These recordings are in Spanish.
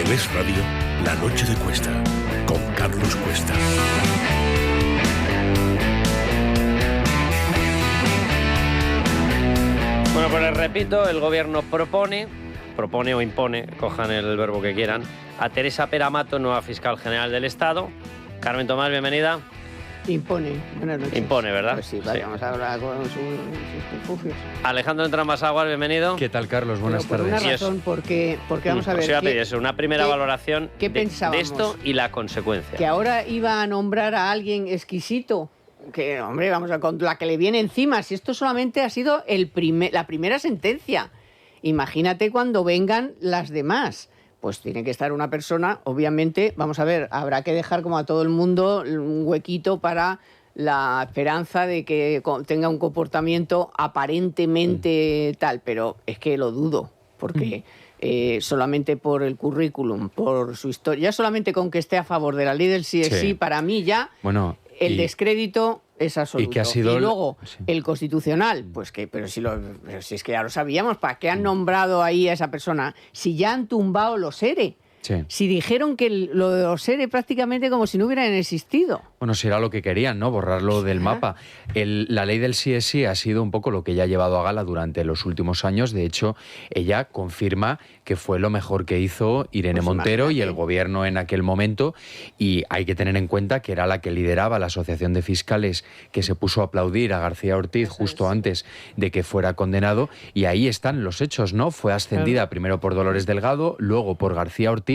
En Es Radio, La Noche de Cuesta, con Carlos Cuesta. Bueno, pues les repito, el gobierno propone o impone, cojan el verbo que quieran, a Teresa Pera-Mato, nueva fiscal general del Estado. Carmen Tomás, bienvenida. Impone, buenas noches. Impone, ¿verdad? Pues sí, vamos a hablar con sus refugios. Alejandro Entramasaguas, bienvenido. ¿Qué tal, Carlos? Buenas tardes. Por una razón, porque vamos a ver... Os iba a pedir eso, una primera valoración de esto y la consecuencia. Que ahora iba a nombrar a alguien exquisito, que, hombre, vamos a con la que le viene encima, si esto solamente ha sido la primera sentencia. Imagínate cuando vengan las demás. Pues tiene que estar una persona, obviamente, vamos a ver, habrá que dejar como a todo el mundo un huequito para la esperanza de que tenga un comportamiento aparentemente tal, pero es que lo dudo, porque solamente por el currículum, por su historia, ya solamente con que esté a favor de la ley del sí es sí, para mí ya el descrédito es absoluto. Y luego el constitucional, pues que, pero si es que ya lo sabíamos, ¿para qué han nombrado ahí a esa persona? Si ya han tumbado los ERE. Sí. Si dijeron que lo de los ERE prácticamente como si no hubieran existido. Bueno, si era lo que querían, ¿no? Borrarlo del mapa. La ley del sí es sí ha sido un poco lo que ella ha llevado a gala durante los últimos años. De hecho, ella confirma que fue lo mejor que hizo Irene Montero y el gobierno en aquel momento. Y hay que tener en cuenta que era la que lideraba la Asociación de Fiscales que se puso a aplaudir a García Ortiz justo antes de que fuera condenado. Y ahí están los hechos, ¿no? Fue ascendida primero por Dolores Delgado, luego por García Ortiz.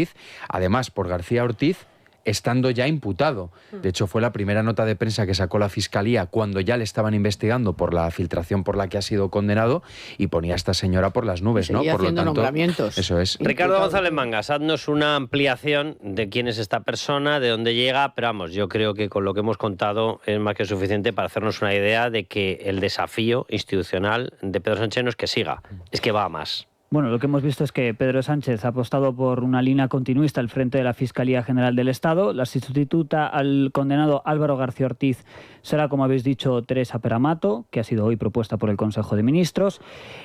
Además, por García Ortiz, estando ya imputado. De hecho, fue la primera nota de prensa que sacó la Fiscalía cuando ya le estaban investigando por la filtración por la que ha sido condenado y ponía a esta señora por las nubes, ¿no? Por lo tanto, nombramientos. Eso es. Ricardo González Mangas, haznos una ampliación de quién es esta persona, de dónde llega, pero vamos, yo creo que con lo que hemos contado es más que suficiente para hacernos una idea de que el desafío institucional de Pedro Sánchez no es que siga, es que va a más. Bueno, lo que hemos visto es que Pedro Sánchez ha apostado por una línea continuista al frente de la Fiscalía General del Estado. La sustituta al condenado Álvaro García Ortiz será, como habéis dicho, Teresa Pera-Mato, que ha sido hoy propuesta por el Consejo de Ministros.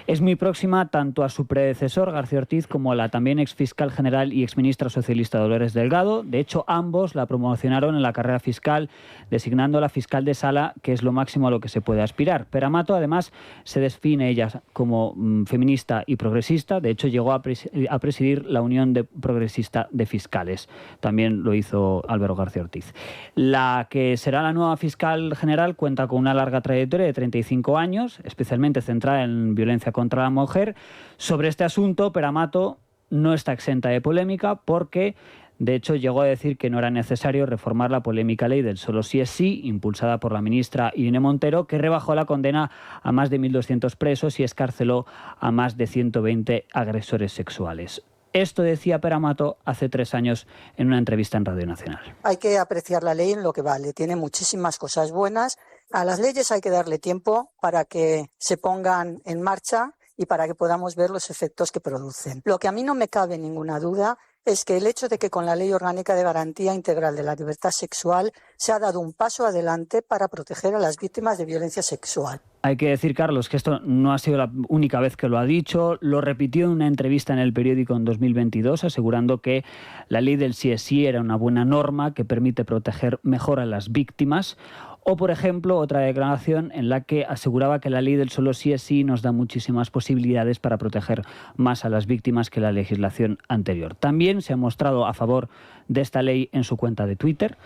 Es muy próxima tanto a su predecesor, García Ortiz, como a la también exfiscal general y exministra socialista Dolores Delgado. De hecho, ambos la promocionaron en la carrera fiscal, designándola fiscal de sala, que es lo máximo a lo que se puede aspirar. Pera-Mato, además, se define ella como feminista y progresista. De hecho, llegó a presidir la Unión Progresista de Fiscales. También lo hizo Álvaro García Ortiz. La que será la nueva fiscal general cuenta con una larga trayectoria de 35 años, especialmente centrada en violencia contra la mujer. Sobre este asunto, Pera-Mato no está exenta de polémica porque, de hecho, llegó a decir que no era necesario reformar la polémica ley del solo sí es sí, impulsada por la ministra Irene Montero, que rebajó la condena a más de 1.200 presos y escarceló a más de 120 agresores sexuales. Esto decía Pera-Mato hace 3 años en una entrevista en Radio Nacional. Hay que apreciar la ley en lo que vale. Tiene muchísimas cosas buenas. A las leyes hay que darle tiempo para que se pongan en marcha y para que podamos ver los efectos que producen. Lo que a mí no me cabe ninguna duda es que el hecho de que con la Ley Orgánica de Garantía Integral de la Libertad Sexual se ha dado un paso adelante para proteger a las víctimas de violencia sexual. Hay que decir, Carlos, que esto no ha sido la única vez que lo ha dicho. Lo repitió en una entrevista en El Periódico en 2022, asegurando que la ley del sí es sí era una buena norma que permite proteger mejor a las víctimas. O, por ejemplo, otra declaración en la que aseguraba que la ley del solo sí es sí nos da muchísimas posibilidades para proteger más a las víctimas que la legislación anterior. También se ha mostrado a favor de esta ley en su cuenta de Twitter.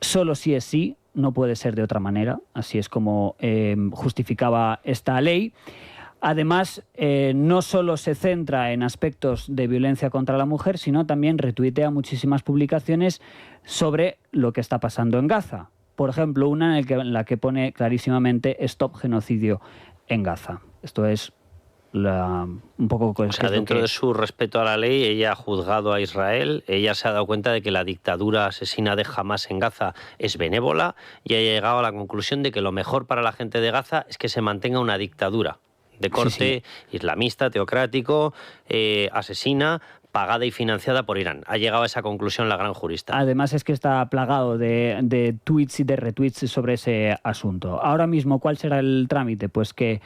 Solo sí es sí, no puede ser de otra manera. Así es como justificaba esta ley. Además, no solo se centra en aspectos de violencia contra la mujer, sino también retuitea muchísimas publicaciones sobre lo que está pasando en Gaza. Por ejemplo, una en la que pone clarísimamente "Stop genocidio en Gaza". Esto es un poco... O sea, dentro de su respeto a la ley, ella ha juzgado a Israel, ella se ha dado cuenta de que la dictadura asesina de Hamás en Gaza es benévola y ha llegado a la conclusión de que lo mejor para la gente de Gaza es que se mantenga una dictadura de corte islamista, teocrático, asesina, pagada y financiada por Irán. Ha llegado a esa conclusión la gran jurista. Además es que está plagado de tweets y de retweets sobre ese asunto. Ahora mismo, ¿cuál será el trámite? Pues que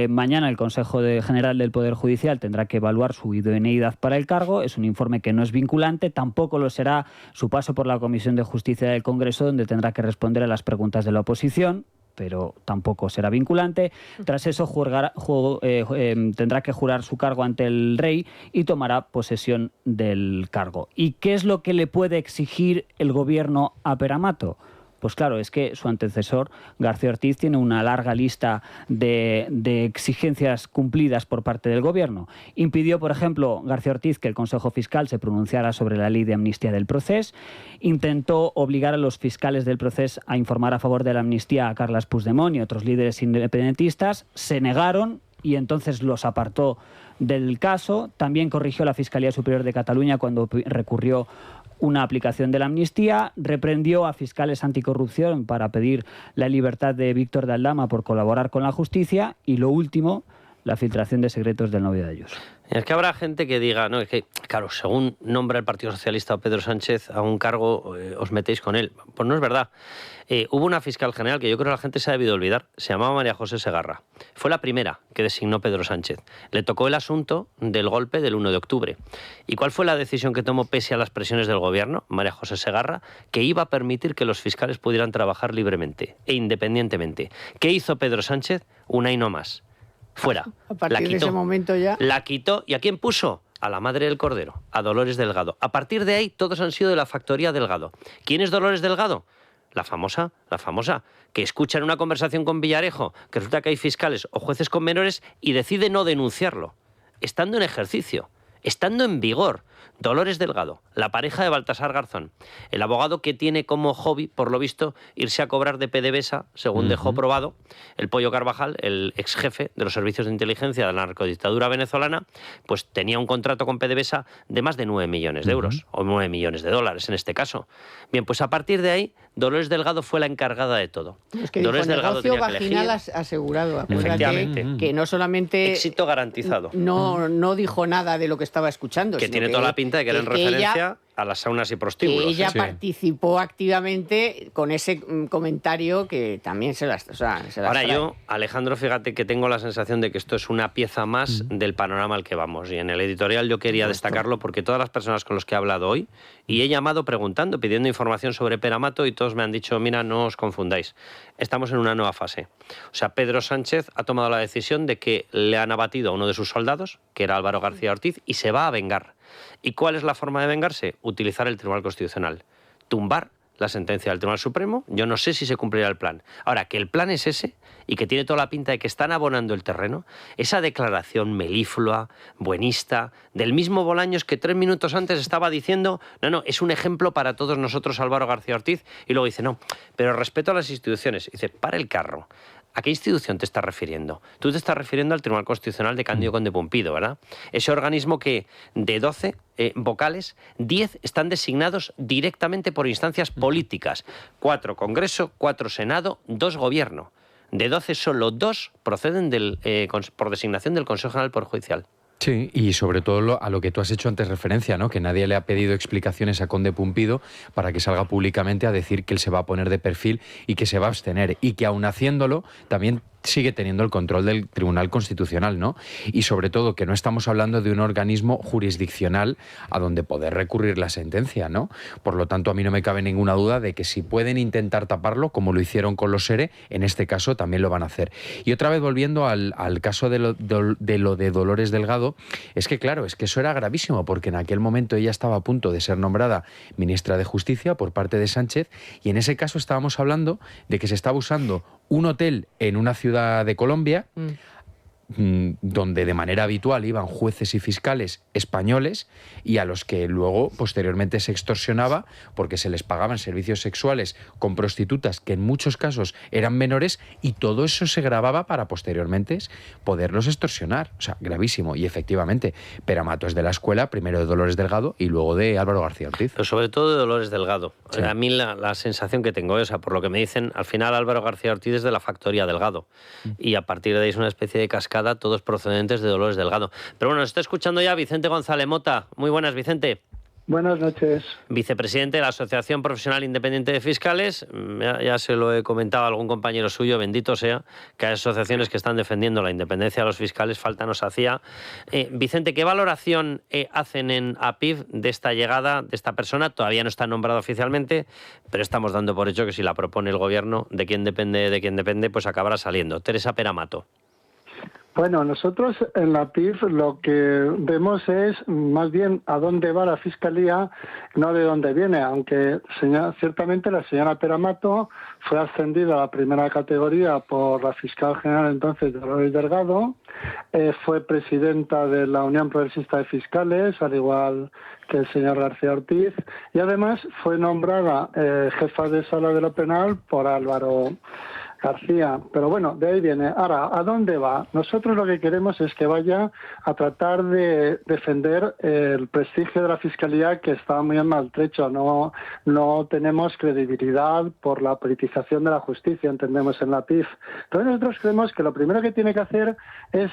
mañana el Consejo General del Poder Judicial tendrá que evaluar su idoneidad para el cargo. Es un informe que no es vinculante, tampoco lo será su paso por la Comisión de Justicia del Congreso, donde tendrá que responder a las preguntas de la oposición, pero tampoco será vinculante. Tras eso tendrá que jurar su cargo ante el rey y tomará posesión del cargo. ¿Y qué es lo que le puede exigir el gobierno a Pere Amato? Pues claro, es que su antecesor, García Ortiz, tiene una larga lista de exigencias cumplidas por parte del Gobierno. Impidió, por ejemplo, García Ortiz que el Consejo Fiscal se pronunciara sobre la ley de amnistía del Procés. Intentó obligar a los fiscales del Procés a informar a favor de la amnistía a Carles Puigdemont y otros líderes independentistas. Se negaron y entonces los apartó del caso. También corrigió la Fiscalía Superior de Cataluña cuando recurrió una aplicación de la amnistía, reprendió a fiscales anticorrupción para pedir la libertad de Víctor de Aldama por colaborar con la justicia y, lo último, la filtración de secretos del novio de Ayuso. Es que habrá gente que diga, no, es que, claro, según nombra el Partido Socialista o Pedro Sánchez a un cargo, os metéis con él. Pues no es verdad. Hubo una fiscal general que yo creo que la gente se ha debido olvidar, se llamaba María José Segarra. Fue la primera que designó Pedro Sánchez. Le tocó el asunto del golpe del 1 de octubre. ¿Y cuál fue la decisión que tomó pese a las presiones del gobierno, María José Segarra? Que iba a permitir que los fiscales pudieran trabajar libremente e independientemente. ¿Qué hizo Pedro Sánchez? Una y no más. Fuera. A partir de ese momento ya. La quitó. ¿Y a quién puso? A la madre del Cordero, a Dolores Delgado. A partir de ahí, todos han sido de la factoría Delgado. ¿Quién es Dolores Delgado? La famosa, que escucha en una conversación con Villarejo que resulta que hay fiscales o jueces con menores y decide no denunciarlo, estando en ejercicio, estando en vigor. Dolores Delgado, la pareja de Baltasar Garzón, el abogado que tiene como hobby, por lo visto, irse a cobrar de PDVSA, según dejó probado el Pollo Carvajal, el ex jefe de los servicios de inteligencia de la narcodictadura venezolana, pues tenía un contrato con PDVSA de más de 9 millones de euros, o 9 millones de dólares en este caso. Bien, pues a partir de ahí, Dolores Delgado fue la encargada de todo. Es que Dolores dijo, Delgado negocio tenía que vaginal elegir. asegurado. Acuérdate que no solamente... Éxito garantizado. No dijo nada de lo que estaba escuchando. Que tiene toda la pinta de que era en referencia a las saunas y prostíbulos. Que ella participó activamente con ese comentario que también se las Ahora trae. yo, Alejandro, fíjate que tengo la sensación de que esto es una pieza más del panorama al que vamos. Y en el editorial yo quería destacarlo porque todas las personas con las que he hablado hoy, y he llamado preguntando, pidiendo información sobre Pere Amato, y todos me han dicho, mira, no os confundáis, estamos en una nueva fase. O sea, Pedro Sánchez ha tomado la decisión de que le han abatido a uno de sus soldados, que era Álvaro García Ortiz, y se va a vengar. ¿Y cuál es la forma de vengarse? Utilizar el Tribunal Constitucional. Tumbar la sentencia del Tribunal Supremo. Yo no sé si se cumplirá el plan. Ahora, que el plan es ese y que tiene toda la pinta de que están abonando el terreno, esa declaración melíflua, buenista, del mismo Bolaños que 3 minutos antes estaba diciendo, no, es un ejemplo para todos nosotros Álvaro García Ortiz, y luego dice, no, pero respeto a las instituciones. Dice, para el carro. ¿A qué institución te estás refiriendo? Tú te estás refiriendo al Tribunal Constitucional de Cándido Conde Pumpido, ¿verdad? Ese organismo que de 12 vocales, 10 están designados directamente por instancias políticas. 4 Congreso, 4 Senado, 2 Gobierno. De 12, solo 2 proceden por designación del Consejo General del Poder Judicial. Sí, y sobre todo a lo que tú has hecho antes referencia, ¿no? Que nadie le ha pedido explicaciones a Conde Pumpido para que salga públicamente a decir que él se va a poner de perfil y que se va a abstener, y que aún haciéndolo también sigue teniendo el control del Tribunal Constitucional, ¿no? Y sobre todo que no estamos hablando de un organismo jurisdiccional a donde poder recurrir la sentencia, ¿no? Por lo tanto, a mí no me cabe ninguna duda de que si pueden intentar taparlo, como lo hicieron con los SERE, en este caso también lo van a hacer. Y otra vez volviendo al caso de lo de Dolores Delgado, es que claro, es que eso era gravísimo, porque en aquel momento ella estaba a punto de ser nombrada ministra de Justicia por parte de Sánchez, y en ese caso estábamos hablando de que se estaba usando un hotel en una ciudad de Colombia, donde de manera habitual iban jueces y fiscales españoles, y a los que luego posteriormente se extorsionaba porque se les pagaban servicios sexuales con prostitutas que en muchos casos eran menores, y todo eso se grababa para posteriormente poderlos extorsionar. O sea, gravísimo. Y efectivamente, Pere Amato es de la escuela, primero de Dolores Delgado y luego de Álvaro García Ortiz. Pero sobre todo de Dolores Delgado. Sí. A mí la sensación que tengo, o sea, por lo que me dicen, al final Álvaro García Ortiz es de la factoría Delgado, y a partir de ahí es una especie de cascada década, todos procedentes de Dolores Delgado. Pero bueno, nos está escuchando ya Vicente González Mota. Muy buenas, Vicente. Buenas noches. Vicepresidente de la Asociación Profesional Independiente de Fiscales. Ya se lo he comentado a algún compañero suyo, bendito sea, que hay asociaciones que están defendiendo la independencia de los fiscales, falta nos hacía. Vicente, ¿qué valoración hacen en APIF de esta llegada de esta persona? Todavía no está nombrada oficialmente, pero estamos dando por hecho que si la propone el gobierno, de quien depende, pues acabará saliendo. Teresa Peramato. Bueno, nosotros en la PIF lo que vemos es más bien a dónde va la Fiscalía, no de dónde viene, aunque ciertamente la señora Peramato fue ascendida a la primera categoría por la fiscal general entonces Dolores Delgado, fue presidenta de la Unión Progresista de Fiscales, al igual que el señor García Ortiz, y además fue nombrada jefa de sala de lo penal por Álvaro García, pero bueno, de ahí viene. Ahora, ¿a dónde va? Nosotros lo que queremos es que vaya a tratar de defender el prestigio de la Fiscalía, que está muy maltrecho. No tenemos credibilidad por la politización de la justicia, entendemos en la PIF. Entonces nosotros creemos que lo primero que tiene que hacer es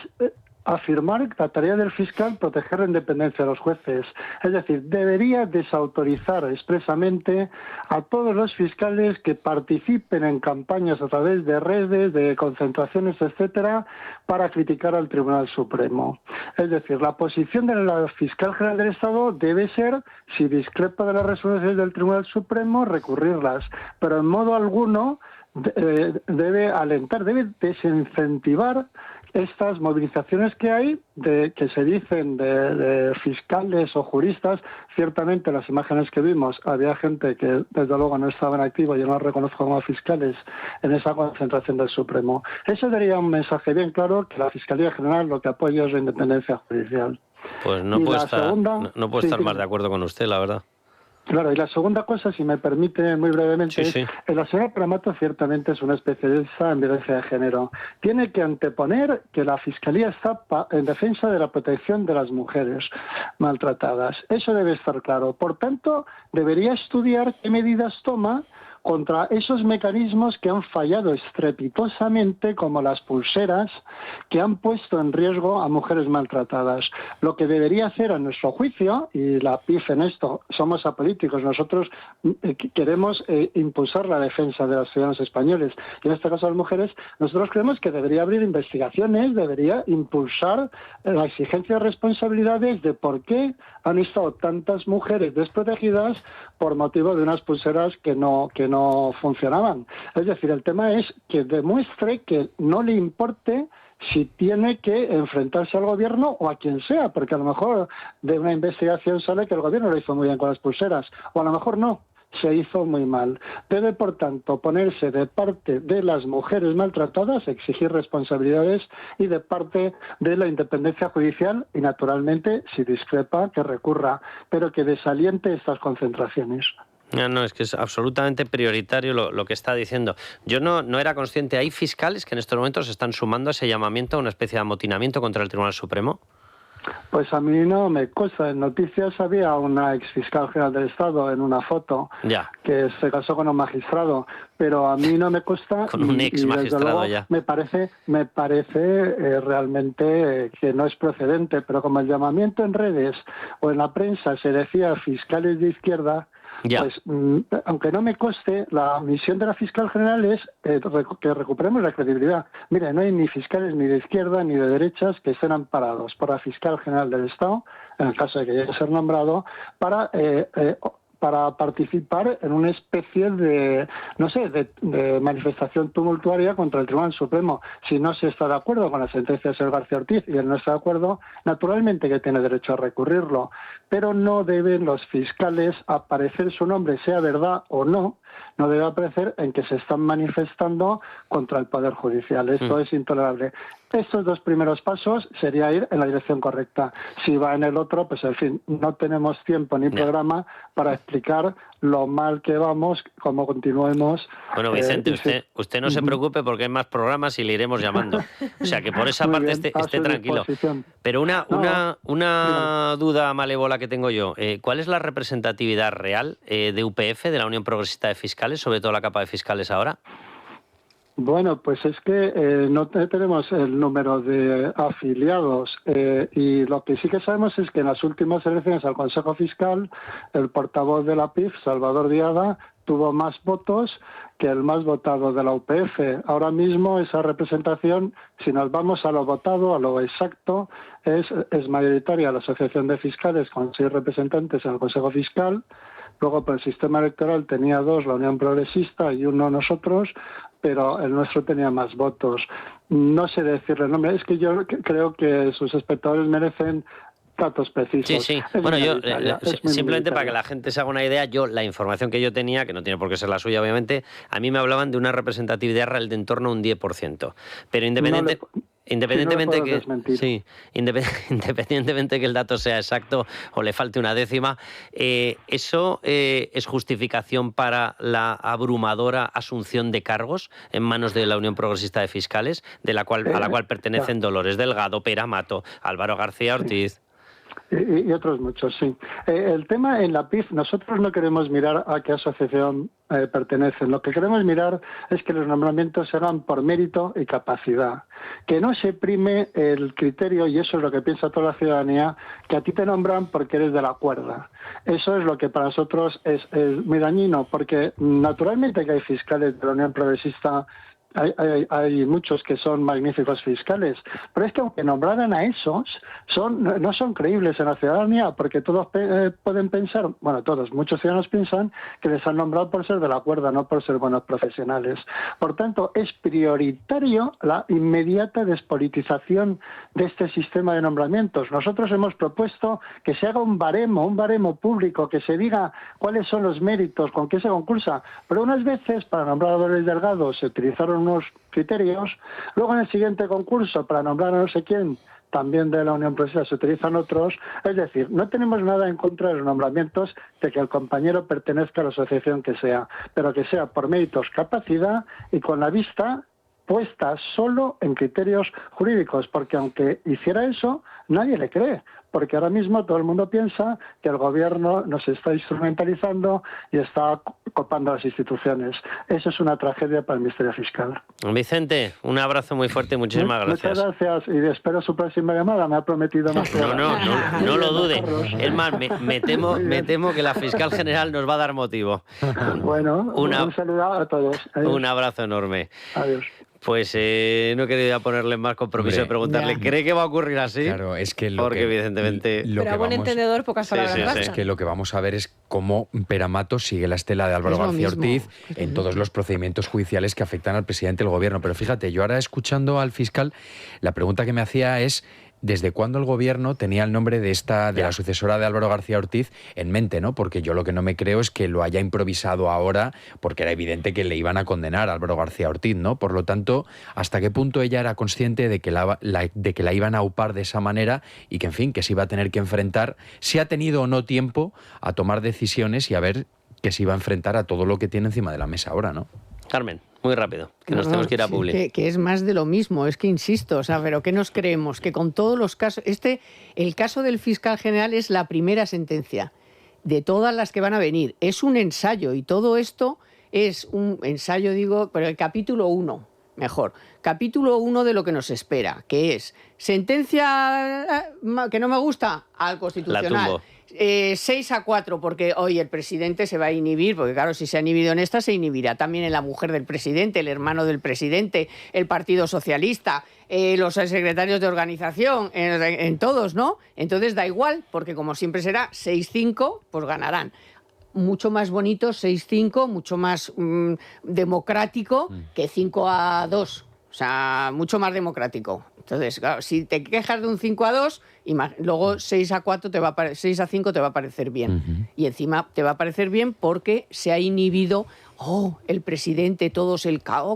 afirmar la tarea del fiscal proteger la independencia de los jueces. Es decir, debería desautorizar expresamente a todos los fiscales que participen en campañas a través de redes, de concentraciones, etcétera, para criticar al Tribunal Supremo. Es decir, la posición de la fiscal general del Estado debe ser, si discrepa de las resoluciones del Tribunal Supremo, recurrirlas, pero en modo alguno debe alentar, debe desincentivar estas movilizaciones que hay, que se dicen de fiscales o juristas. Ciertamente las imágenes que vimos, había gente que desde luego no estaba en activo, yo no los reconozco como fiscales, en esa concentración del Supremo. Eso daría un mensaje bien claro, que la Fiscalía General lo que apoya es la independencia judicial. Pues no puedo estar más de acuerdo con usted, la verdad. Claro, y la segunda cosa, si me permite muy brevemente, sí. La señora Peramato ciertamente es una especialista en violencia de género. Tiene que anteponer que la Fiscalía está en defensa de la protección de las mujeres maltratadas. Eso debe estar claro. Por tanto, debería estudiar qué medidas toma contra esos mecanismos que han fallado estrepitosamente, como las pulseras, que han puesto en riesgo a mujeres maltratadas. Lo que debería hacer, a nuestro juicio, y la PIF en esto, somos apolíticos, nosotros queremos impulsar la defensa de los ciudadanos españoles, y en este caso las mujeres, nosotros creemos que debería abrir investigaciones, debería impulsar la exigencia de responsabilidades de por qué han estado tantas mujeres desprotegidas por motivo de unas pulseras que no funcionaban. Es decir, el tema es que demuestre que no le importe si tiene que enfrentarse al gobierno o a quien sea, porque a lo mejor de una investigación sale que el gobierno lo hizo muy bien con las pulseras, o a lo mejor no, se hizo muy mal. Debe, por tanto, ponerse de parte de las mujeres maltratadas, exigir responsabilidades, y de parte de la independencia judicial, y naturalmente, si discrepa, que recurra, pero que desaliente estas concentraciones. No, es que es absolutamente prioritario lo que está diciendo. Yo no era consciente. ¿Hay fiscales que en estos momentos se están sumando a ese llamamiento, a una especie de amotinamiento contra el Tribunal Supremo? Pues a mí no me consta. En noticias había una exfiscal general del Estado en una foto que se casó con un magistrado, pero a mí no me consta. Con un ex magistrado ya. Me parece realmente que no es procedente, pero como el llamamiento en redes o en la prensa se decía fiscales de izquierda, pues aunque no me conste, la misión de la fiscal general es que recuperemos la credibilidad. Mire, no hay ni fiscales ni de izquierda ni de derechas que estén amparados por la fiscal general del Estado, en el caso de que llegue a ser nombrado, para participar en una especie de manifestación tumultuaria contra el Tribunal Supremo. Si no se está de acuerdo con la sentencia de señor García Ortiz y él no está de acuerdo, naturalmente que tiene derecho a recurrirlo, pero no deben los fiscales aparecer su nombre, sea verdad o no debe aparecer en que se están manifestando contra el Poder Judicial. Esto es intolerable. Estos dos primeros pasos sería ir en la dirección correcta. Si va en el otro, pues en fin, no tenemos tiempo ni programa para explicar lo mal que vamos, cómo continuemos. Bueno, Vicente, usted no se preocupe porque hay más programas y le iremos llamando. O sea, que por esa parte esté tranquilo. Pero una duda malévola que tengo yo. ¿Cuál es la representatividad real de UPF, de la Unión Progresista de Fiscales, sobre todo la capa de fiscales ahora? Bueno, pues es que no tenemos el número de afiliados y lo que sí que sabemos es que en las últimas elecciones al Consejo Fiscal el portavoz de la PIF, Salvador Diada, tuvo más votos que el más votado de la UPF. Ahora mismo esa representación, si nos vamos a lo votado, a lo exacto, es mayoritaria la Asociación de Fiscales con 6 representantes en el Consejo Fiscal. Luego, por el sistema electoral tenía 2 la Unión Progresista y 1 nosotros, pero el nuestro tenía más votos. No sé decirle el nombre, es que yo creo que sus espectadores merecen datos precisos. Sí. Bueno, yo simplemente para que la gente se haga una idea, la información que yo tenía, que no tiene por qué ser la suya, obviamente, a mí me hablaban de una representatividad real de en torno a un 10%. Pero independientemente que el dato sea exacto o le falte una décima, ¿eso es justificación para la abrumadora asunción de cargos en manos de la Unión Progresista de Fiscales, a la cual pertenecen Dolores Delgado, Pera Mato, Álvaro García Ortiz? Y otros muchos, sí. El tema en la PIF, nosotros no queremos mirar a qué asociación pertenecen. Lo que queremos mirar es que los nombramientos se hagan por mérito y capacidad. Que no se prime el criterio, y eso es lo que piensa toda la ciudadanía, que a ti te nombran porque eres de la cuerda. Eso es lo que para nosotros es muy dañino, porque naturalmente que hay fiscales de la Unión Progresista. Hay muchos que son magníficos fiscales, pero es que aunque nombraran a esos, no son creíbles en la ciudadanía, porque todos pueden pensar, muchos ciudadanos piensan que les han nombrado por ser de la cuerda, no por ser buenos profesionales. Por tanto, es prioritario la inmediata despolitización de este sistema de nombramientos. Nosotros hemos propuesto que se haga un baremo público, que se diga cuáles son los méritos, con qué se concursa, pero unas veces para nombrar a Dolores Delgado se utilizaron unos criterios, luego en el siguiente concurso para nombrar a no sé quién, también de la Unión Progresista, se utilizan otros. Es decir, no tenemos nada en contra de los nombramientos de que el compañero pertenezca a la asociación que sea, pero que sea por méritos, capacidad y con la vista puesta solo en criterios jurídicos, porque aunque hiciera eso, nadie le cree. Porque ahora mismo todo el mundo piensa que el gobierno nos está instrumentalizando y está copando las instituciones. Eso es una tragedia para el Ministerio Fiscal. Vicente, un abrazo muy fuerte y muchísimas gracias. Muchas gracias y espero su próxima llamada. Me ha prometido más. No lo dude. Es más, me temo que la fiscal general nos va a dar motivo. Bueno, un saludo a todos. Adiós. Un abrazo enorme. Adiós. Pues no he querido ponerle más compromiso de preguntarle, ¿cree que va a ocurrir así? Claro, es que porque evidentemente... Pero a buen entendedor, pocas palabras bastan. Es que lo que vamos a ver es cómo Pera Mato sigue la estela de Álvaro García Ortiz en todos los procedimientos judiciales que afectan al presidente del gobierno. Pero fíjate, yo ahora escuchando al fiscal, la pregunta que me hacía es... ¿Desde cuándo el gobierno tenía el nombre de la sucesora de Álvaro García Ortiz en mente, ¿no? Porque yo lo que no me creo es que lo haya improvisado ahora, porque era evidente que le iban a condenar a Álvaro García Ortiz, ¿no? Por lo tanto, ¿hasta qué punto ella era consciente de que la iban a upar de esa manera y que, en fin, que se iba a tener que enfrentar, si ha tenido o no tiempo a tomar decisiones y a ver que se iba a enfrentar a todo lo que tiene encima de la mesa ahora, ¿no? Carmen, muy rápido, que nos tenemos que ir a Publi. Que es más de lo mismo, es que insisto, pero ¿qué nos creemos? Que con todos los casos, el caso del fiscal general es la primera sentencia de todas las que van a venir. Es un ensayo y todo esto es un ensayo, pero el capítulo 1, mejor. Capítulo 1 de lo que nos espera, que es sentencia que no me gusta al Constitucional. La tumbo. 6-4, porque hoy el presidente se va a inhibir, porque claro, si se ha inhibido en esta, se inhibirá también en la mujer del presidente, el hermano del presidente, el Partido Socialista, los secretarios de organización, en todos, ¿no? Entonces da igual, porque como siempre será 6-5, pues ganarán. Mucho más bonito 6-5, mucho más democrático que 5-2. O sea, mucho más democrático. Entonces, claro, si te quejas de un 5-2, luego 6-4 6-5 te va a parecer bien. Y encima te va a parecer bien porque se ha inhibido, el presidente, todos,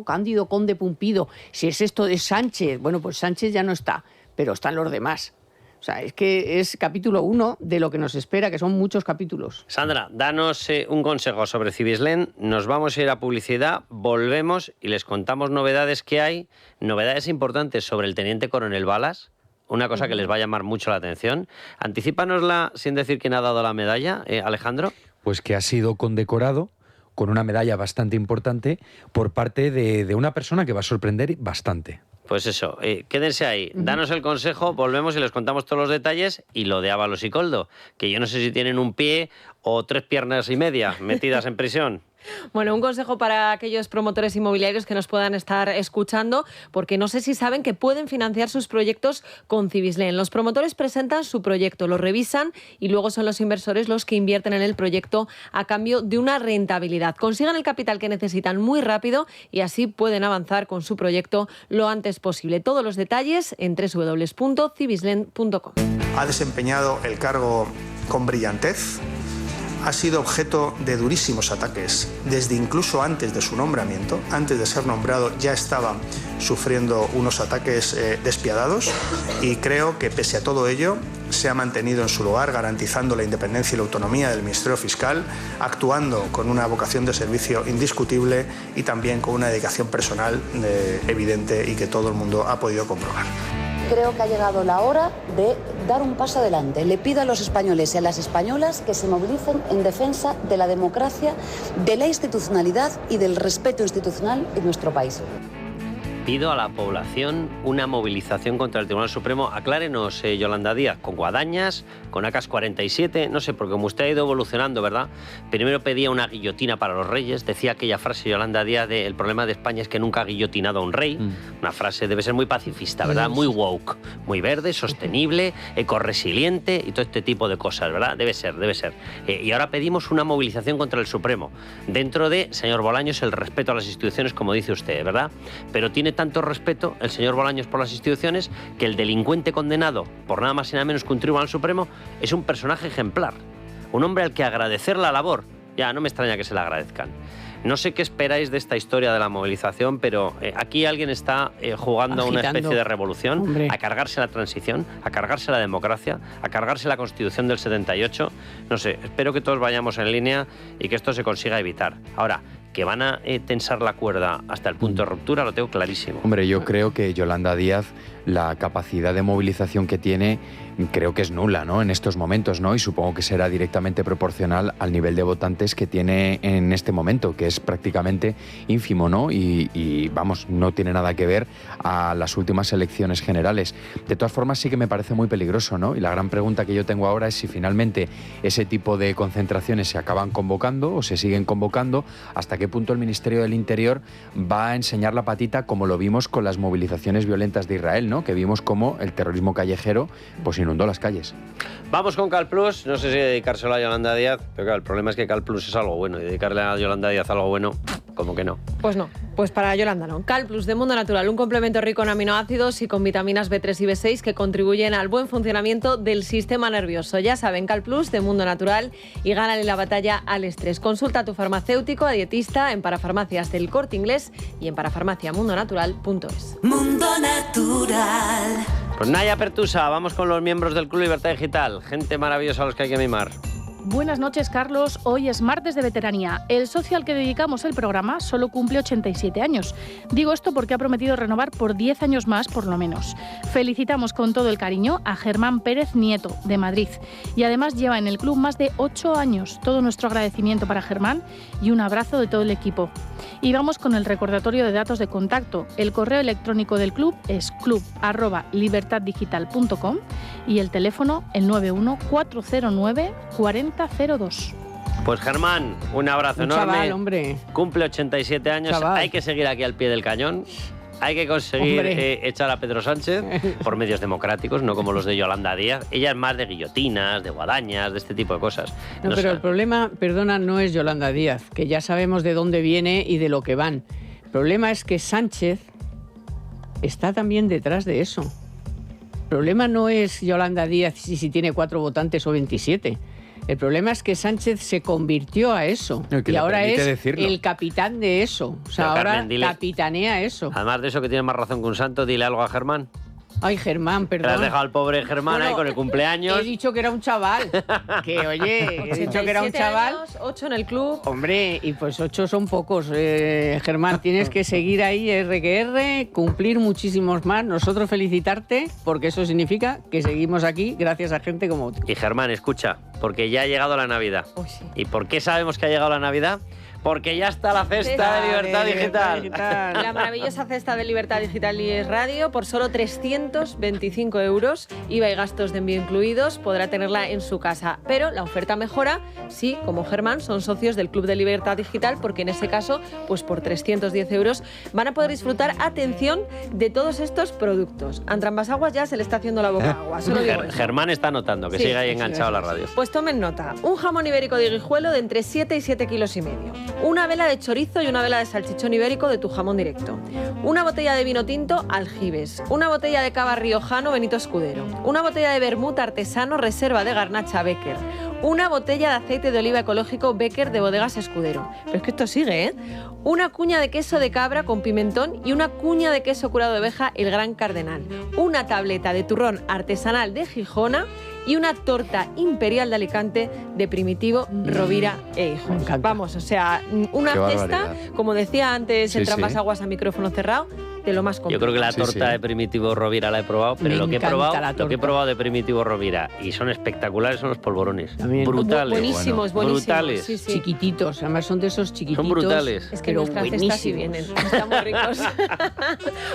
Cándido Conde Pumpido. Si es esto de Sánchez, bueno, pues Sánchez ya no está, pero están los demás. O sea, es que es capítulo 1 de lo que nos espera, que son muchos capítulos. Sandra, danos un consejo sobre Cibislen. Nos vamos a ir a publicidad, volvemos y les contamos novedades que hay, novedades importantes sobre el teniente coronel Balas, una cosa que les va a llamar mucho la atención. Anticípanosla sin decir quién ha dado la medalla, Alejandro. Pues que ha sido condecorado con una medalla bastante importante por parte de una persona que va a sorprender bastante. Pues eso, quédense ahí, danos el consejo, volvemos y les contamos todos los detalles, y lo de Ábalos y Koldo, que yo no sé si tienen un pie o 3 piernas y media metidas en prisión. Bueno, un consejo para aquellos promotores inmobiliarios que nos puedan estar escuchando, porque no sé si saben que pueden financiar sus proyectos con Cibislen. Los promotores presentan su proyecto, lo revisan y luego son los inversores los que invierten en el proyecto a cambio de una rentabilidad. Consigan el capital que necesitan muy rápido y así pueden avanzar con su proyecto lo antes posible. Todos los detalles en www.cibislen.com. Ha desempeñado el cargo con brillantez. Ha sido objeto de durísimos ataques, desde incluso antes de su nombramiento. Antes de ser nombrado ya estaba sufriendo unos ataques despiadados, y creo que pese a todo ello se ha mantenido en su lugar, garantizando la independencia y la autonomía del Ministerio Fiscal, actuando con una vocación de servicio indiscutible y también con una dedicación personal evidente y que todo el mundo ha podido comprobar. Creo que ha llegado la hora de dar un paso adelante. Le pido a los españoles y a las españolas que se movilicen en defensa de la democracia, de la institucionalidad y del respeto institucional en nuestro país. Pido a la población una movilización contra el Tribunal Supremo. Aclárenos, Yolanda Díaz, con guadañas, con AK-47, no sé, porque como usted ha ido evolucionando, ¿verdad? Primero pedía una guillotina para los reyes, decía aquella frase Yolanda Díaz de el problema de España es que nunca ha guillotinado a un rey. Una frase debe ser muy pacifista, ¿verdad? Muy woke, muy verde, sostenible, ecoresiliente y todo este tipo de cosas, ¿verdad? Debe ser. Y ahora pedimos una movilización contra el Supremo. Dentro de, señor Bolaños, el respeto a las instituciones, como dice usted, ¿verdad? Pero tiene tanto respeto el señor Bolaños por las instituciones que el delincuente condenado por nada más y nada menos que un Tribunal Supremo es un personaje ejemplar, un hombre al que agradecer la labor. Ya, no me extraña que se la agradezcan. No sé qué esperáis de esta historia de la movilización, pero aquí alguien está jugando a una especie de revolución, hombre, a cargarse la transición, a cargarse la democracia, a cargarse la Constitución del 78. No sé, espero que todos vayamos en línea y que esto se consiga evitar. Ahora, que van a tensar la cuerda hasta el punto de ruptura, lo tengo clarísimo. Hombre, yo creo que Yolanda Díaz, la capacidad de movilización que tiene, creo que es nula, ¿no?, en estos momentos, ¿no? Y supongo que será directamente proporcional al nivel de votantes que tiene en este momento, que es prácticamente ínfimo, ¿no? Y vamos, no tiene nada que ver a las últimas elecciones generales. De todas formas, sí que me parece muy peligroso, ¿no? Y la gran pregunta que yo tengo ahora es si finalmente ese tipo de concentraciones se acaban convocando o se siguen convocando, hasta qué punto el Ministerio del Interior va a enseñar la patita, como lo vimos con las movilizaciones violentas de Israel, ¿no? Que vimos cómo el terrorismo callejero pues inundó las calles. Vamos con CalPlus. No sé si dedicárselo a Yolanda Díaz, pero claro, el problema es que CalPlus es algo bueno y dedicarle a Yolanda Díaz algo bueno, como que no. Pues no, pues para Yolanda no. CalPlus de Mundo Natural, un complemento rico en aminoácidos y con vitaminas B3 y B6 que contribuyen al buen funcionamiento del sistema nervioso. Ya saben, CalPlus de Mundo Natural, y gánale la batalla al estrés. Consulta a tu farmacéutico, a dietista, en Parafarmacias del Corte Inglés y en parafarmaciamundonatural.es. Mundo Natural. Pues Naya Pertusa, vamos con los miembros del Club Libertad Digital. Gente maravillosa a los que hay que mimar. Buenas noches, Carlos. Hoy es martes de veteranía. El socio al que dedicamos el programa solo cumple 87 años. Digo esto porque ha prometido renovar por 10 años más, por lo menos. Felicitamos con todo el cariño a Germán Pérez Nieto, de Madrid. Y además lleva en el club más de 8 años. Todo nuestro agradecimiento para Germán y un abrazo de todo el equipo. Y vamos con el recordatorio de datos de contacto. El correo electrónico del club es club@libertaddigital.com y el teléfono el 91-409-4002. Pues Germán, un abrazo enorme. Chaval, hombre. Cumple 87 años. Chaval. Hay que seguir aquí al pie del cañón. Hay que conseguir echar a Pedro Sánchez por medios democráticos, no como los de Yolanda Díaz. Ella es más de guillotinas, de guadañas, de este tipo de cosas. No, pero el problema, perdona, no es Yolanda Díaz, que ya sabemos de dónde viene y de lo que van. El problema es que Sánchez está también detrás de eso. El problema no es Yolanda Díaz si tiene 4 votantes o 27. El problema es que Sánchez se convirtió a eso y ahora es decirlo. El capitán de eso. O sea, ahora Carmen, capitanea eso. Además de eso, que tiene más razón que un santo, dile algo a Germán. Ay, Germán, perdón. Te has dejado al pobre Germán ahí con el cumpleaños. He dicho que era un chaval. Que, oye, he dicho que era un chaval. Años, 8 en el club. Hombre, y pues 8 son pocos. Germán, tienes que seguir ahí, R, cumplir muchísimos más. Nosotros felicitarte, porque eso significa que seguimos aquí gracias a gente como tú. Y Germán, escucha, porque ya ha llegado la Navidad. ¿Y por qué sabemos que ha llegado la Navidad? porque ya está la cesta de Libertad Digital. La maravillosa cesta de Libertad Digital y Es Radio por solo 325 euros, IVA y gastos de envío incluidos, podrá tenerla en su casa. Pero la oferta mejora si, como Germán, son socios del Club de Libertad Digital, porque en ese caso, pues por 310 euros van a poder disfrutar, atención, de todos estos productos. A Entrambas-Aguas ya se le está haciendo la boca agua. Solo digo eso. Germán está notando que sigue ahí enganchado a la radio. Pues tomen nota. Un jamón ibérico de Guijuelo de entre 7 y 7,5 kilos. Una vela de chorizo y una vela de salchichón ibérico de Tu Jamón Directo. Una botella de vino tinto Aljibes. Una botella de cava riojano Benito Escudero. Una botella de vermut artesano Reserva de Garnacha Becker. Una botella de aceite de oliva ecológico Becker de Bodegas Escudero. Pero es que esto sigue, ¿eh? Una cuña de queso de cabra con pimentón y una cuña de queso curado de oveja El Gran Cardenal. Una tableta de turrón artesanal de Gijona y una torta imperial de Alicante de Primitivo, Rovira e Hijos. Vamos, o sea, una cesta, como decía antes, Entrambas-Aguas a micrófono cerrado, de lo más completo. Yo creo que la torta de Primitivo Rovira la he probado, pero lo que he probado de Primitivo Rovira, y son espectaculares, son los polvorones. También. Brutales. Buenísimos, buenísimos. Brutales. Sí, sí. Chiquititos, además son de esos chiquititos. Son brutales. Es que en nuestra cesta sí vienen, están muy ricos.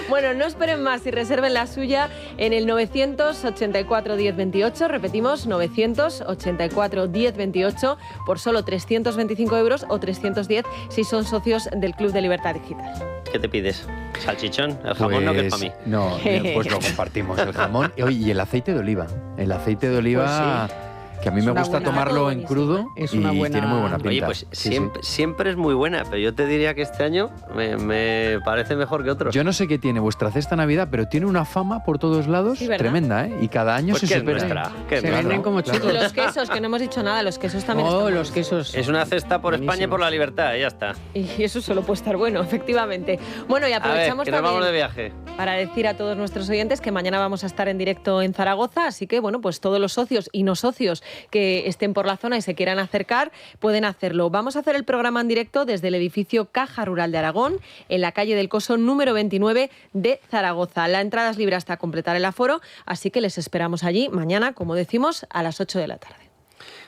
Bueno, no esperen más y reserven la suya en el 984 1028, repetimos, 984 1028, por solo 325 euros o 310 si son socios del Club de Libertad Digital. ¿Qué te pides? ¿Salchichón? El jamón no, que es para mí. No, pues lo compartimos, el jamón. Y el aceite de oliva. El aceite de oliva... Pues sí. Que a mí me gusta tomarlo en crudo y tiene muy buena pinta. Oye, pues siempre es muy buena, pero yo te diría que este año me parece mejor que otros. Yo no sé qué tiene vuestra cesta Navidad, pero tiene una fama por todos lados tremenda, ¿eh? Y cada año pues se supera. Se venden como chicos. Y los quesos, que no hemos dicho nada, los quesos también están los quesos. Es una cesta por España y por la libertad, ya está. Y eso solo puede estar bueno, efectivamente. Bueno, y aprovechamos que nos vamos de viaje. Para decir a todos nuestros oyentes que mañana vamos a estar en directo en Zaragoza, así que, bueno, pues todos los socios y no socios que estén por la zona y se quieran acercar, pueden hacerlo. Vamos a hacer el programa en directo desde el edificio Caja Rural de Aragón, en la calle del Coso número 29 de Zaragoza. La entrada es libre hasta completar el aforo, así que les esperamos allí mañana, como decimos, a las 8 de la tarde.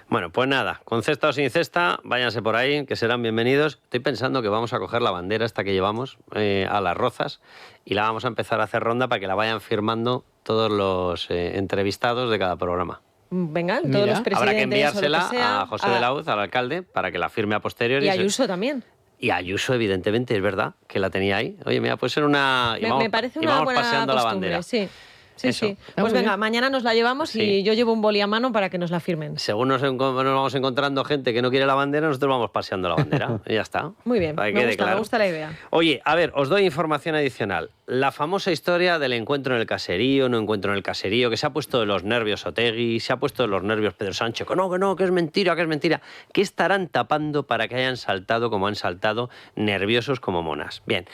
Bueno, pues nada, con cesta o sin cesta, váyanse por ahí, que serán bienvenidos. Estoy pensando que vamos a coger la bandera esta que llevamos a Las Rozas y la vamos a empezar a hacer ronda para que la vayan firmando todos los entrevistados de cada programa. Venga, todos los presidentes. Habrá que enviársela a José de la Uz, al alcalde, para que la firme a posteriori. Y a Ayuso también. Y a Ayuso, evidentemente, es verdad, que la tenía ahí. Oye, mira, puede ser una... Me parece una buena paseando costumbre, la bandera. Sí. Sí. Pues venga, mañana nos la llevamos y yo llevo un boli a mano para que nos la firmen. Según nos vamos encontrando gente que no quiere la bandera, nosotros vamos paseando la bandera. Y ya está. Muy bien, me gusta la idea. Oye, a ver, os doy información adicional. La famosa historia del encuentro en el caserío, no encuentro en el caserío, que se ha puesto de los nervios Otegi, se ha puesto de los nervios Pedro Sánchez, que no, que es mentira, que es mentira. ¿Qué estarán tapando para que hayan saltado como han saltado, nerviosos como monas? Bien,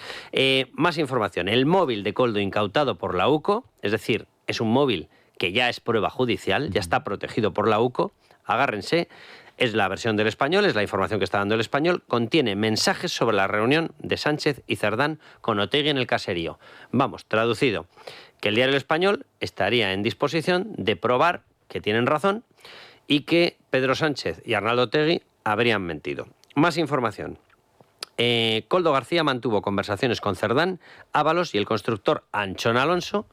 más información. El móvil de Koldo incautado por la UCO, es decir, es un móvil que ya es prueba judicial, ya está protegido por la UCO, agárrense, es la versión del Español, es la información que está dando el Español, contiene mensajes sobre la reunión de Sánchez y Cerdán con Otegi en el caserío. Vamos, traducido, que el diario El Español estaría en disposición de probar que tienen razón y que Pedro Sánchez y Arnaldo Otegi habrían mentido. Más información. Koldo García mantuvo conversaciones con Cerdán, Ábalos y el constructor Anchón Alonso,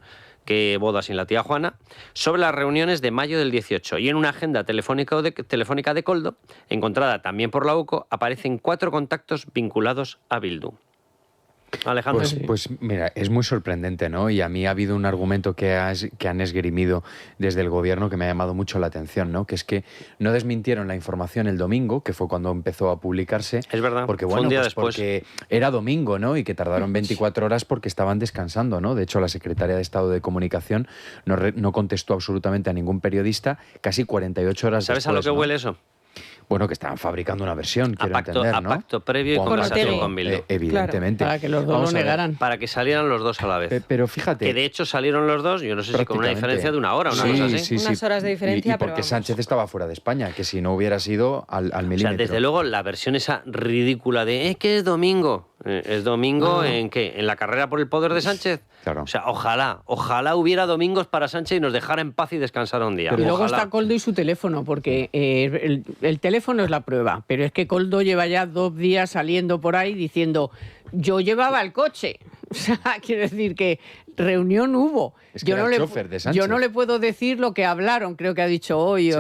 que boda sin la tía Juana, sobre las reuniones de mayo del 18. Y en una agenda telefónica de Koldo, encontrada también por la UCO, aparecen 4 contactos vinculados a Bildu. Alejandro. Pues mira, es muy sorprendente, ¿no? Y a mí ha habido un argumento que han esgrimido desde el gobierno que me ha llamado mucho la atención, ¿no? Que es que no desmintieron la información el domingo, que fue cuando empezó a publicarse. Es verdad, porque, fue un día después. Porque era domingo, ¿no? Y que tardaron 24 horas porque estaban descansando, ¿no? De hecho, la secretaria de Estado de Comunicación no contestó absolutamente a ningún periodista casi 48 horas después. ¿Sabes a lo que huele eso? Bueno, que estaban fabricando una versión, quiero entender, ¿no? A pacto previo y conversación con Bildu. Evidentemente. Claro, para que los dos lo negaran. Para que salieran los dos a la vez. Pero fíjate... Que de hecho salieron los dos, yo no sé si con una diferencia de una hora o una cosa así. Sí. Unas horas de diferencia, y porque Sánchez estaba fuera de España, que si no hubiera sido al milímetro. O sea, desde luego, la versión esa ridícula de que es domingo. ¿Es domingo en qué? ¿En la carrera por el poder de Sánchez? Claro. O sea, ojalá hubiera domingos para Sánchez y nos dejara en paz y descansara un día. Y luego Ojalá. está Koldo y su teléfono, porque el teléfono es la prueba, pero es que Koldo lleva ya 2 días saliendo por ahí diciendo, yo llevaba el coche. O sea, quiero decir que reunión hubo. Es que era el chofer de Sánchez. Yo no le puedo decir lo que hablaron, creo que ha dicho hoy. Sí.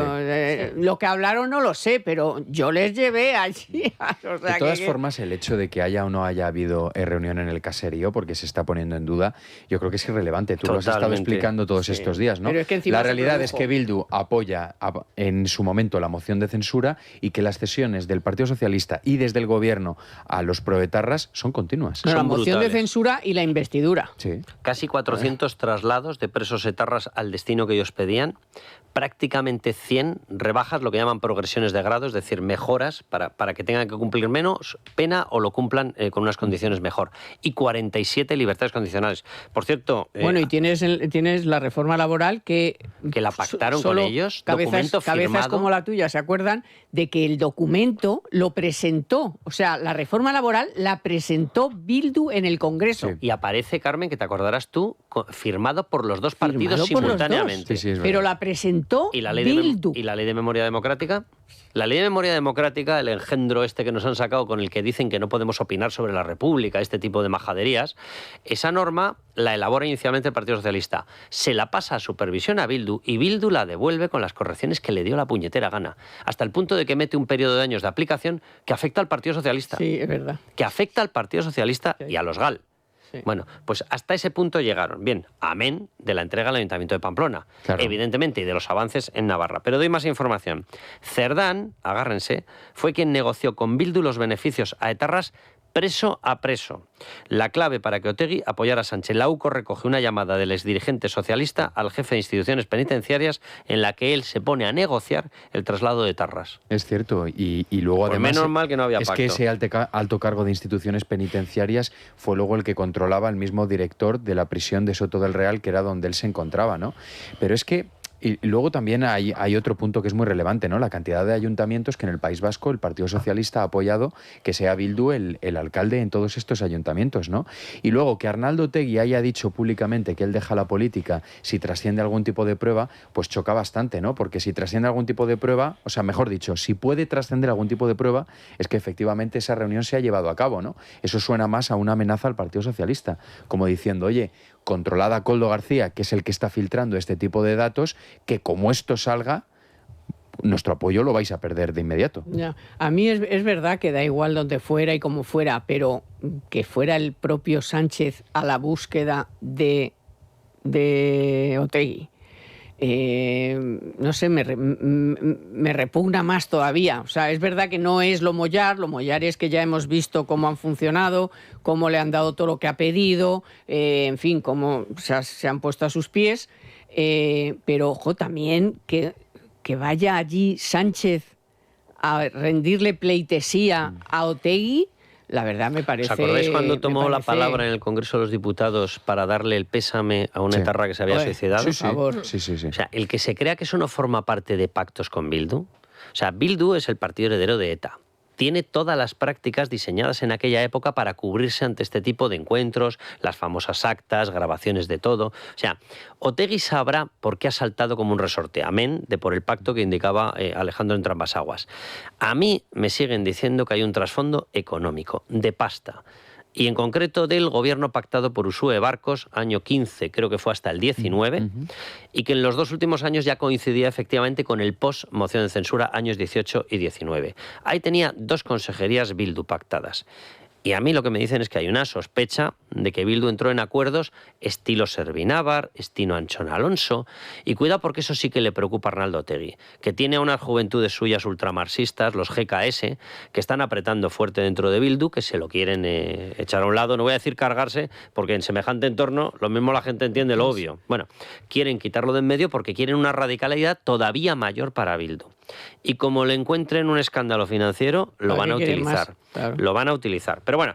Lo que hablaron no lo sé, pero yo les llevé allí. O sea, de todas formas, el hecho de que haya o no haya habido reunión en el caserío, porque se está poniendo en duda, yo creo que es irrelevante. Tú lo has estado explicando todos estos días, ¿no? Pero es que encima la se realidad produjo. es que Bildu apoya en su momento la moción de censura y que las cesiones del Partido Socialista y desde el gobierno a los proetarras son continuas. No, la Son moción brutales. de censura y la investidura. Sí. Casi 400 traslados de presos etarras al destino que ellos pedían, prácticamente 100 rebajas, lo que llaman progresiones de grado, es decir, mejoras para que tengan que cumplir menos pena o lo cumplan con unas condiciones mejor. Y 47 libertades condicionales. Por cierto... Bueno, y tienes la reforma laboral que la pactaron solo con ellos, documento cabezas firmado. como la tuya se acuerdan de que el documento lo presentó, o sea, la reforma laboral la presentó Bildu en el Congreso. Y aparece, Carmen, que te acordarás tú, firmado por los dos partidos Firmado por los dos. simultáneamente. Sí, es verdad. Pero la presentó ¿Y la ley Bildu. ¿Y la ley de memoria democrática? La ley de memoria democrática, el engendro este que nos han sacado con el que dicen que no podemos opinar sobre la República, este tipo de majaderías, esa norma la elabora inicialmente el Partido Socialista, se la pasa a supervisión a Bildu y Bildu la devuelve con las correcciones que le dio la puñetera gana, hasta el punto de que mete un periodo de años de aplicación que afecta al Partido Socialista. Sí, es verdad. Que afecta al Partido Socialista y a los GAL. Sí. Bueno, pues hasta ese punto llegaron. Bien, amén de la entrega al Ayuntamiento de Pamplona, Claro. evidentemente, y de los avances en Navarra. Pero doy más información. Cerdán, agárrense, fue quien negoció con Bildu los beneficios a etarras preso a preso. La clave para que Otegi apoyara a Sánchez. La UCO recoge una llamada del exdirigente socialista al jefe de instituciones penitenciarias en la que él se pone a negociar el traslado de etarras. Es cierto, y luego Pues además menos mal que no había es pacto. que ese alto cargo de instituciones penitenciarias fue luego el que controlaba el mismo director de la prisión de Soto del Real, que era donde él se encontraba, ¿no? Pero es que y luego también hay otro punto que es muy relevante, ¿no? La cantidad de ayuntamientos que en el País Vasco el Partido Socialista ha apoyado que sea Bildu el alcalde en todos estos ayuntamientos, ¿no? Y luego que Arnaldo Otegi haya dicho públicamente que él deja la política si trasciende algún tipo de prueba, pues choca bastante, ¿no? Porque si trasciende algún tipo de prueba, o sea, mejor dicho, si puede trascender algún tipo de prueba, es que efectivamente esa reunión se ha llevado a cabo, ¿no? Eso suena más a una amenaza al Partido Socialista, como diciendo, oye, controlad a Koldo García, que es el que está filtrando este tipo de datos, que como esto salga, nuestro apoyo lo vais a perder de inmediato. Ya. A mí es verdad que da igual donde fuera y como fuera, pero que fuera el propio Sánchez a la búsqueda de Otegi. No sé, me repugna más todavía. O sea, es verdad que no es lo Mollar es que ya hemos visto cómo han funcionado, cómo le han dado todo lo que ha pedido, en fin, cómo se han puesto a sus pies, pero ojo, también que vaya allí Sánchez a rendirle pleitesía a Otegi. La verdad me parece... ¿Os acordáis cuando tomó la parece- palabra en el Congreso de los Diputados para darle el pésame a una Sí. etarra que se había Joder, suicidado? Sí, sí. favor. Sí, sí, sí. O sea, el que se crea que eso no forma parte de pactos con Bildu. O sea, Bildu es el partido heredero de ETA. Tiene todas las prácticas diseñadas en aquella época para cubrirse ante este tipo de encuentros, las famosas actas, grabaciones de todo. O sea, Otegi sabrá por qué ha saltado como un resorte, amén de por el pacto que indicaba Alejandro en Trambasaguas. A mí me siguen diciendo que hay un trasfondo económico, de pasta. Y en concreto del gobierno pactado por Uxue Barcos, año 15, creo que fue hasta el 19, y que en los 2 últimos años ya coincidía efectivamente con el post-moción de censura, años 18 y 19. Ahí tenía 2 consejerías Bildu pactadas. Y a mí lo que me dicen es que hay una sospecha de que Bildu entró en acuerdos estilo Servinávar, estilo Anchón Alonso, y cuidado porque eso sí que le preocupa a Arnaldo Otegi, que tiene a unas juventudes suyas ultramarxistas, los GKS, que están apretando fuerte dentro de Bildu, que se lo quieren echar a un lado, no voy a decir cargarse, porque en semejante entorno lo mismo la gente entiende lo obvio. Bueno, quieren quitarlo de en medio porque quieren una radicalidad todavía mayor para Bildu. Y como le encuentren un escándalo financiero, lo ¿Para van a qué quieren utilizar. más? Claro. Lo van a utilizar. Pero bueno,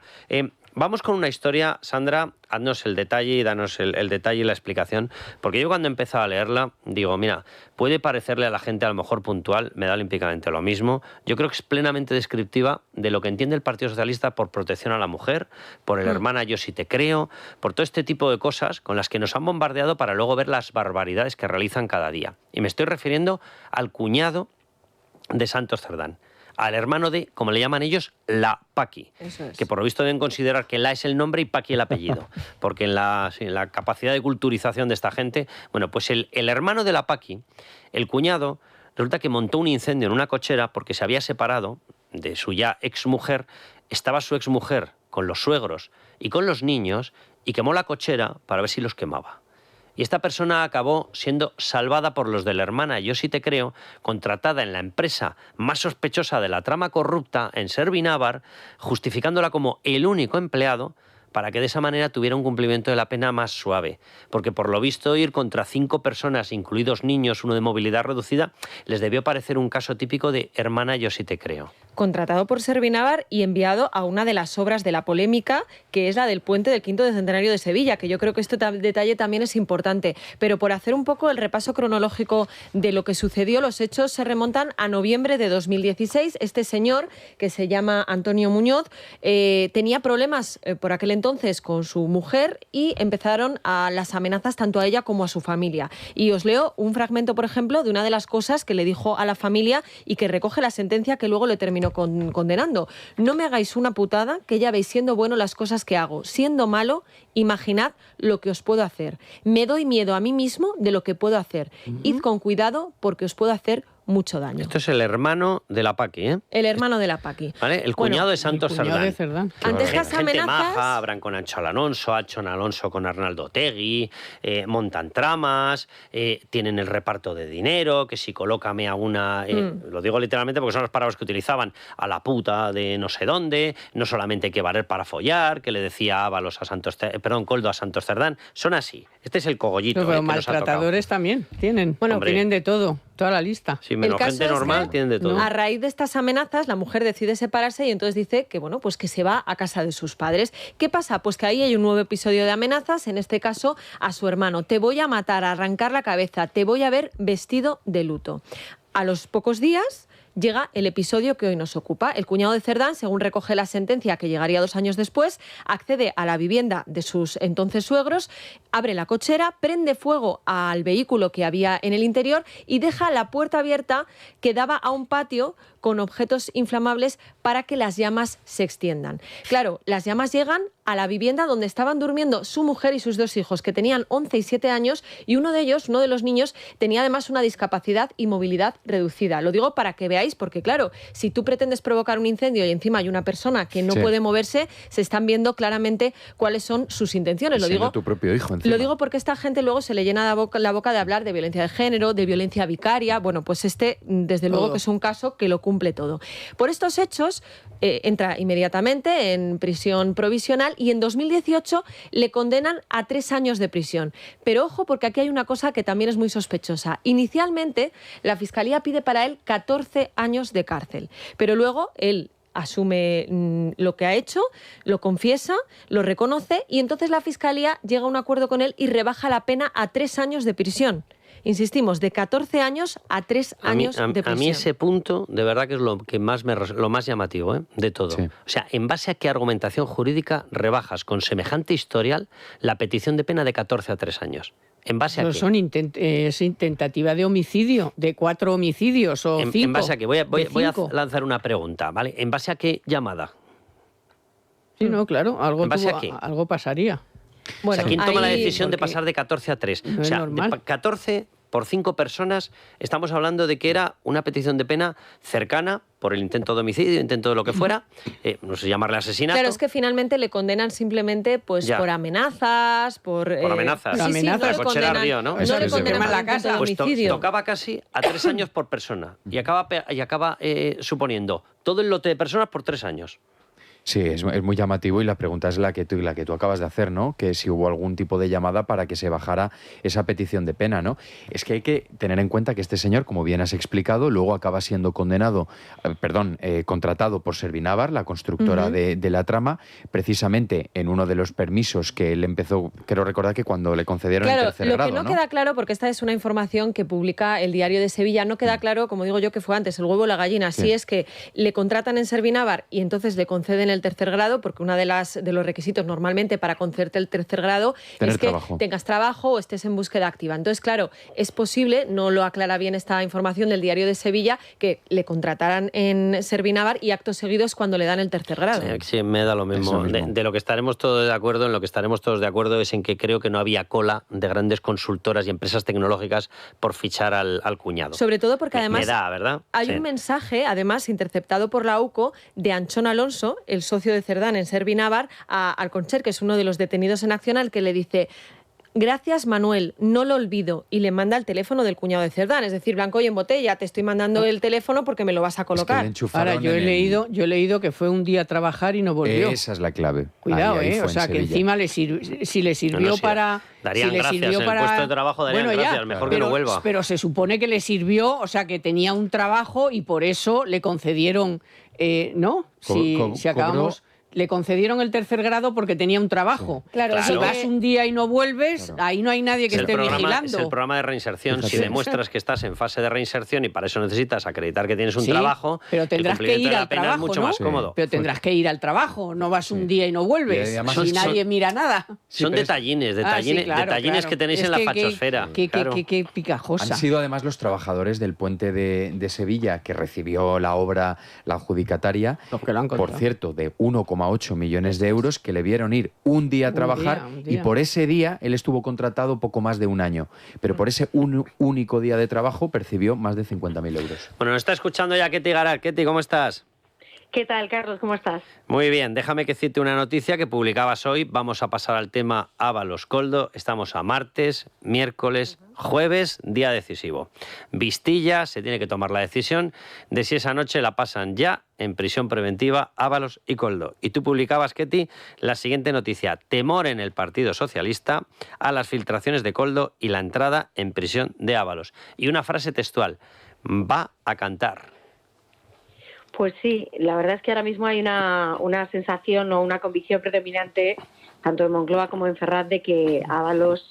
Vamos con una historia, Sandra, haznos el detalle y danos el detalle y la explicación, porque yo cuando he empezado a leerla, digo, mira, puede parecerle a la gente a lo mejor puntual, me da olímpicamente lo mismo, yo creo que es plenamente descriptiva de lo que entiende el Partido Socialista por protección a la mujer, por el hermana yo sí te creo, por todo este tipo de cosas con las que nos han bombardeado para luego ver las barbaridades que realizan cada día. Y me estoy refiriendo al cuñado de Santos Cerdán, al hermano de, como le llaman ellos, la Paqui, que por lo visto deben considerar que la es el nombre y Paqui el apellido, porque en la capacidad de culturización de esta gente, bueno, pues el hermano de la Paqui, el cuñado, resulta que montó un incendio en una cochera porque se había separado de su ya exmujer, estaba su exmujer con los suegros y con los niños y quemó la cochera para ver si los quemaba. Y esta persona acabó siendo salvada por los de la hermana Yo sí te creo, contratada en la empresa más sospechosa de la trama corrupta en Servinávar, justificándola como el único empleado para que de esa manera tuviera un cumplimiento de la pena más suave. Porque por lo visto ir contra 5 personas, incluidos niños, uno de movilidad reducida, les debió parecer un caso típico de hermana Yo sí te creo. Contratado por Servinávar y enviado a una de las obras de la polémica, que es la del puente del 5º centenario de Sevilla, que yo creo que este detalle también es importante. Pero por hacer un poco el repaso cronológico de lo que sucedió, los hechos se remontan a noviembre de 2016. Este señor, que se llama Antonio Muñoz, tenía problemas por aquel entonces con su mujer y empezaron las amenazas tanto a ella como a su familia. Y os leo un fragmento, por ejemplo, de una de las cosas que le dijo a la familia y que recoge la sentencia que luego le terminó condenando. No me hagáis una putada, que ya veis siendo bueno las cosas que hago. Siendo malo, imaginad lo que os puedo hacer. Me doy miedo a mí mismo de lo que puedo hacer. Id con cuidado porque os puedo hacer mucho daño. Esto es el hermano de la Paqui, ¿eh? El hermano de la Paqui. ¿Vale? El cuñado de Santos Cerdán. Ante estas gente amenazas... maja, hablan con Ancho Alonso con Arnaldo Otegi, montan tramas, tienen el reparto de dinero, que si colócame a una... Lo digo literalmente porque son las palabras que utilizaban, a la puta de no sé dónde, no solamente hay que valer para follar, que le decía Ábalos Coldo a Santos Cerdán. Son así. Este es el cogollito. Pero maltratadores también tienen. Bueno, tienen de todo. Toda la lista. Sí, menos gente normal tienen de todo. A raíz de estas amenazas, la mujer decide separarse y entonces dice que, bueno, pues que se va a casa de sus padres. ¿Qué pasa? Pues que ahí hay un nuevo episodio de amenazas, en este caso a su hermano. Te voy a matar, a arrancar la cabeza, te voy a ver vestido de luto. A los pocos días llega el episodio que hoy nos ocupa. El cuñado de Cerdán, según recoge la sentencia que llegaría 2 años después, accede a la vivienda de sus entonces suegros, abre la cochera, prende fuego al vehículo que había en el interior y deja la puerta abierta que daba a un patio con objetos inflamables para que las llamas se extiendan. Claro, las llamas llegan a la vivienda donde estaban durmiendo su mujer y sus 2 hijos, que tenían 11 y 7 años, y uno de ellos, uno de los niños, tenía además una discapacidad y movilidad reducida. Lo digo para que veáis, porque claro, si tú pretendes provocar un incendio y encima hay una persona que no puede moverse, se están viendo claramente cuáles son sus intenciones. Lo digo, tu propio hijo encima. Lo digo porque esta gente luego se le llena la boca de hablar de violencia de género, de violencia vicaria. Bueno, pues desde luego que es un caso que lo cumple todo. Por estos hechos, entra inmediatamente en prisión provisional y en 2018 le condenan a 3 años de prisión. Pero ojo, porque aquí hay una cosa que también es muy sospechosa. Inicialmente, la Fiscalía pide para él 14 años de cárcel, pero luego él asume lo que ha hecho, lo confiesa, lo reconoce y entonces la Fiscalía llega a un acuerdo con él y rebaja la pena a 3 años de prisión. Insistimos, de 14 años a 3 años de prisión. A mí ese punto, de verdad que es lo más llamativo, de todo. Sí. O sea, ¿en base a qué argumentación jurídica rebajas con semejante historial la petición de pena de 14 a 3 años? ¿En base a qué? Es tentativa de homicidio, de 4 homicidios o 5. ¿En base a qué? Voy a lanzar una pregunta, ¿vale? ¿En base a qué llamada? Sí, no, claro, ¿En base a qué? Algo pasaría. Bueno, o sea, ¿quién toma la decisión de pasar de 14 a 3? No, o sea, de 14 por 5 personas, estamos hablando de que era una petición de pena cercana por el intento de homicidio, intento de lo que fuera, no sé llamarle asesinato. Claro, es que finalmente le condenan simplemente pues por amenazas, por amenazas. Sí, amenazas. No Cochera río, ¿no? No le condenan la casa. Pues tocaba casi a 3 años por persona y acaba suponiendo todo el lote de personas por 3 años. Sí, es muy llamativo y la pregunta es la que tú acabas de hacer, ¿no? Que si hubo algún tipo de llamada para que se bajara esa petición de pena, ¿no? Es que hay que tener en cuenta que este señor, como bien has explicado, luego acaba siendo contratado por Servinavar, la constructora de la trama, precisamente en uno de los permisos que él empezó, quiero recordar que cuando le concedieron el tercer grado, lo que no queda claro, porque esta es una información que publica el Diario de Sevilla, no queda claro, como digo yo, que fue antes el huevo o la gallina. Sí, es que le contratan en Servinavar y entonces le conceden el tercer grado, porque uno de los requisitos normalmente para concederte el tercer grado es que tengas trabajo o estés en búsqueda activa. Entonces, claro, es posible, no lo aclara bien esta información del Diario de Sevilla, que le contrataran en Servinavar y acto seguido es cuando le dan el tercer grado. Sí, me da lo mismo. De lo que estaremos todos de acuerdo, es en que creo que no había cola de grandes consultoras y empresas tecnológicas por fichar al cuñado. Sobre todo porque además ¿verdad? Hay un mensaje, además, interceptado por la UCO de Anchón Alonso, el socio de Cerdán en Servinavar, a Alconcher, que es uno de los detenidos en acción, al que le dice: gracias, Manuel, no lo olvido, y le manda el teléfono del cuñado de Cerdán, es decir, blanco y en botella, te estoy mandando el teléfono porque me lo vas a colocar. Ahora, yo he leído que fue un día a trabajar y no volvió. Esa es la clave. Cuidado, o sea, que encima si le sirvió para... Darían gracias, en el puesto de trabajo darían gracias, mejor que no vuelva. Pero se supone que le sirvió, o sea, que tenía un trabajo y por eso le concedieron, ¿no? Si acabamos... Le concedieron el tercer grado porque tenía un trabajo. Claro. Si vas un día y no vuelves, ahí no hay nadie que esté vigilando. Es el programa de reinserción. Si demuestras que estás en fase de reinserción y para eso necesitas acreditar que tienes un trabajo, pero tendrás que ir al trabajo, es mucho más cómodo. Pero tendrás que ir al trabajo, no vas un día y no vuelves y nadie mira nada. Son detallines que tenéis en la fachosfera. Qué picajosa. Han sido además los trabajadores del puente de Sevilla que recibió la obra, la adjudicataria, por cierto, de 1,8 millones de euros, que le vieron ir un día a trabajar y por ese día él estuvo contratado poco más de un año, pero por ese único día de trabajo percibió más de 50.000 euros. Bueno, nos está escuchando ya Ketty Garat. Ketty, ¿cómo estás? ¿Qué tal, Carlos? ¿Cómo estás? Muy bien, déjame que cite una noticia que publicabas hoy. Vamos a pasar al tema Ábalos-Koldo. Estamos a martes, miércoles, jueves, día decisivo. Vistilla, se tiene que tomar la decisión de si esa noche la pasan ya en prisión preventiva Ábalos y Koldo. Y tú publicabas, Ketty, la siguiente noticia: temor en el Partido Socialista a las filtraciones de Koldo y la entrada en prisión de Ábalos. Y una frase textual: va a cantar. Pues sí, la verdad es que ahora mismo hay una sensación o una convicción predominante, tanto en Moncloa como en Ferraz, de que Ábalos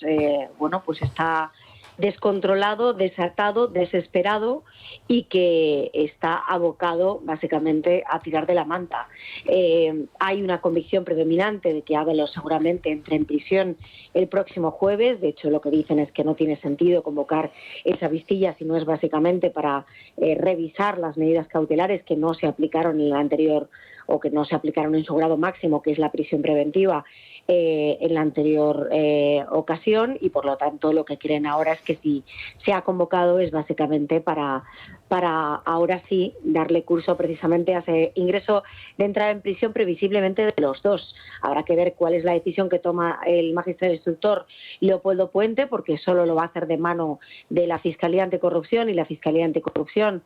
pues está descontrolado, desatado, desesperado y que está abocado básicamente a tirar de la manta. Hay una convicción predominante de que Ábalos seguramente entre en prisión el próximo jueves. De hecho, lo que dicen es que no tiene sentido convocar esa vistilla si no es básicamente para revisar las medidas cautelares que no se aplicaron en el anterior o que no se aplicaron en su grado máximo, que es la prisión preventiva, en la anterior ocasión, y por lo tanto lo que quieren ahora es que si se ha convocado es básicamente para ahora sí darle curso precisamente a ese ingreso de entrada en prisión previsiblemente de los dos. Habrá que ver cuál es la decisión que toma el magistrado instructor Leopoldo Puente, porque solo lo va a hacer de mano de la Fiscalía Anticorrupción, y la Fiscalía Anticorrupción,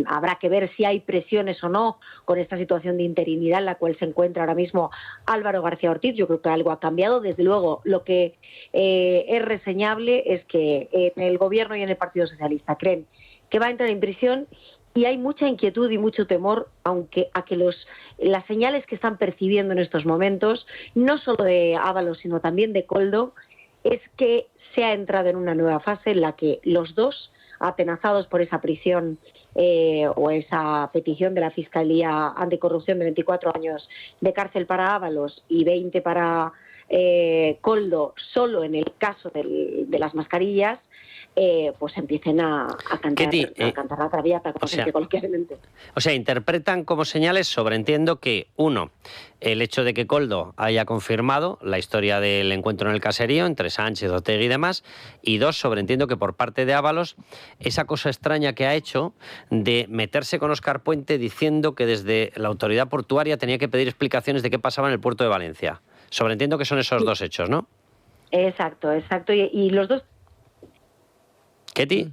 habrá que ver si hay presiones o no con esta situación de interinidad en la cual se encuentra ahora mismo Álvaro García Ortiz. Yo creo que algo ha cambiado. Desde luego, lo que es reseñable es que en el Gobierno y en el Partido Socialista creen que va a entrar en prisión, y hay mucha inquietud y mucho temor a que las señales que están percibiendo en estos momentos, no solo de Ábalos sino también de Koldo, es que se ha entrado en una nueva fase en la que los dos, atenazados por esa prisión o esa petición de la Fiscalía Anticorrupción de 24 años de cárcel para Ábalos y 20 para Koldo, solo en el caso de las mascarillas, pues empiecen a cantar, a cantar la traviata, como se dice coloquialmente. O sea, interpretan como señales, sobreentiendo que, uno, el hecho de que Koldo haya confirmado la historia del encuentro en el caserío entre Sánchez, Otegi y demás, y dos, sobreentiendo que por parte de Ábalos, esa cosa extraña que ha hecho de meterse con Óscar Puente diciendo que desde la autoridad portuaria tenía que pedir explicaciones de qué pasaba en el puerto de Valencia. Sobreentiendo que son esos dos hechos, ¿no? Exacto. Y los dos... ¿Ketty?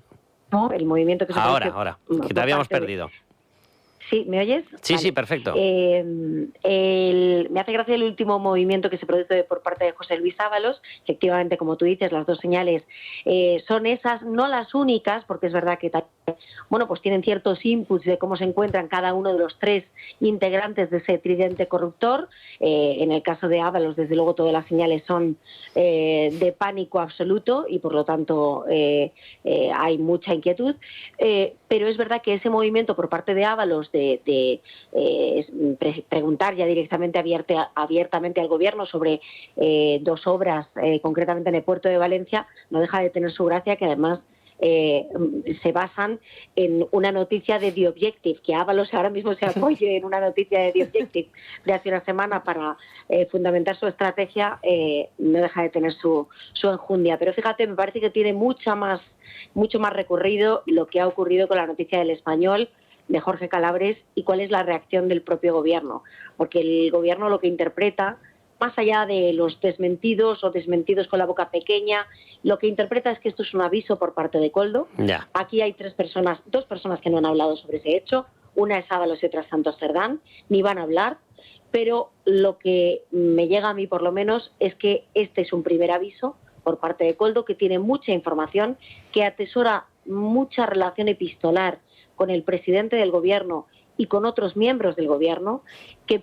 No, el movimiento que se Ahora, que te habíamos perdido. Sí, ¿me oyes? Sí, vale. sí, perfecto. Me hace gracia el último movimiento que se produce por parte de José Luis Ábalos. Efectivamente, como tú dices, las dos señales son esas, no las únicas, porque es verdad que pues tienen ciertos inputs de cómo se encuentran cada uno de los tres integrantes de ese tridente corruptor. En el caso de Ábalos, desde luego, todas las señales son de pánico absoluto y, por lo tanto, hay mucha inquietud. Pero es verdad que ese movimiento por parte de Ábalos de preguntar ya directamente abiertamente al gobierno sobre dos obras, concretamente en el puerto de Valencia, no deja de tener su gracia, que además se basan en una noticia de The Objective, que Ábalos ahora mismo se apoye en una noticia de The Objective de hace una semana para fundamentar su estrategia, no deja de tener su enjundia. Pero fíjate, me parece que tiene mucho más recorrido lo que ha ocurrido con la noticia del Español de Jorge Calabres y cuál es la reacción del propio gobierno, porque el gobierno lo que interpreta, más allá de los desmentidos o desmentidos con la boca pequeña, lo que interpreta es que esto es un aviso por parte de Koldo. Ya. Aquí hay dos personas que no han hablado sobre ese hecho, una es Ábalos y otra es Santos Cerdán, ni van a hablar, pero lo que me llega a mí por lo menos es que este es un primer aviso por parte de Koldo, que tiene mucha información, que atesora mucha relación epistolar con el presidente del gobierno y con otros miembros del gobierno, que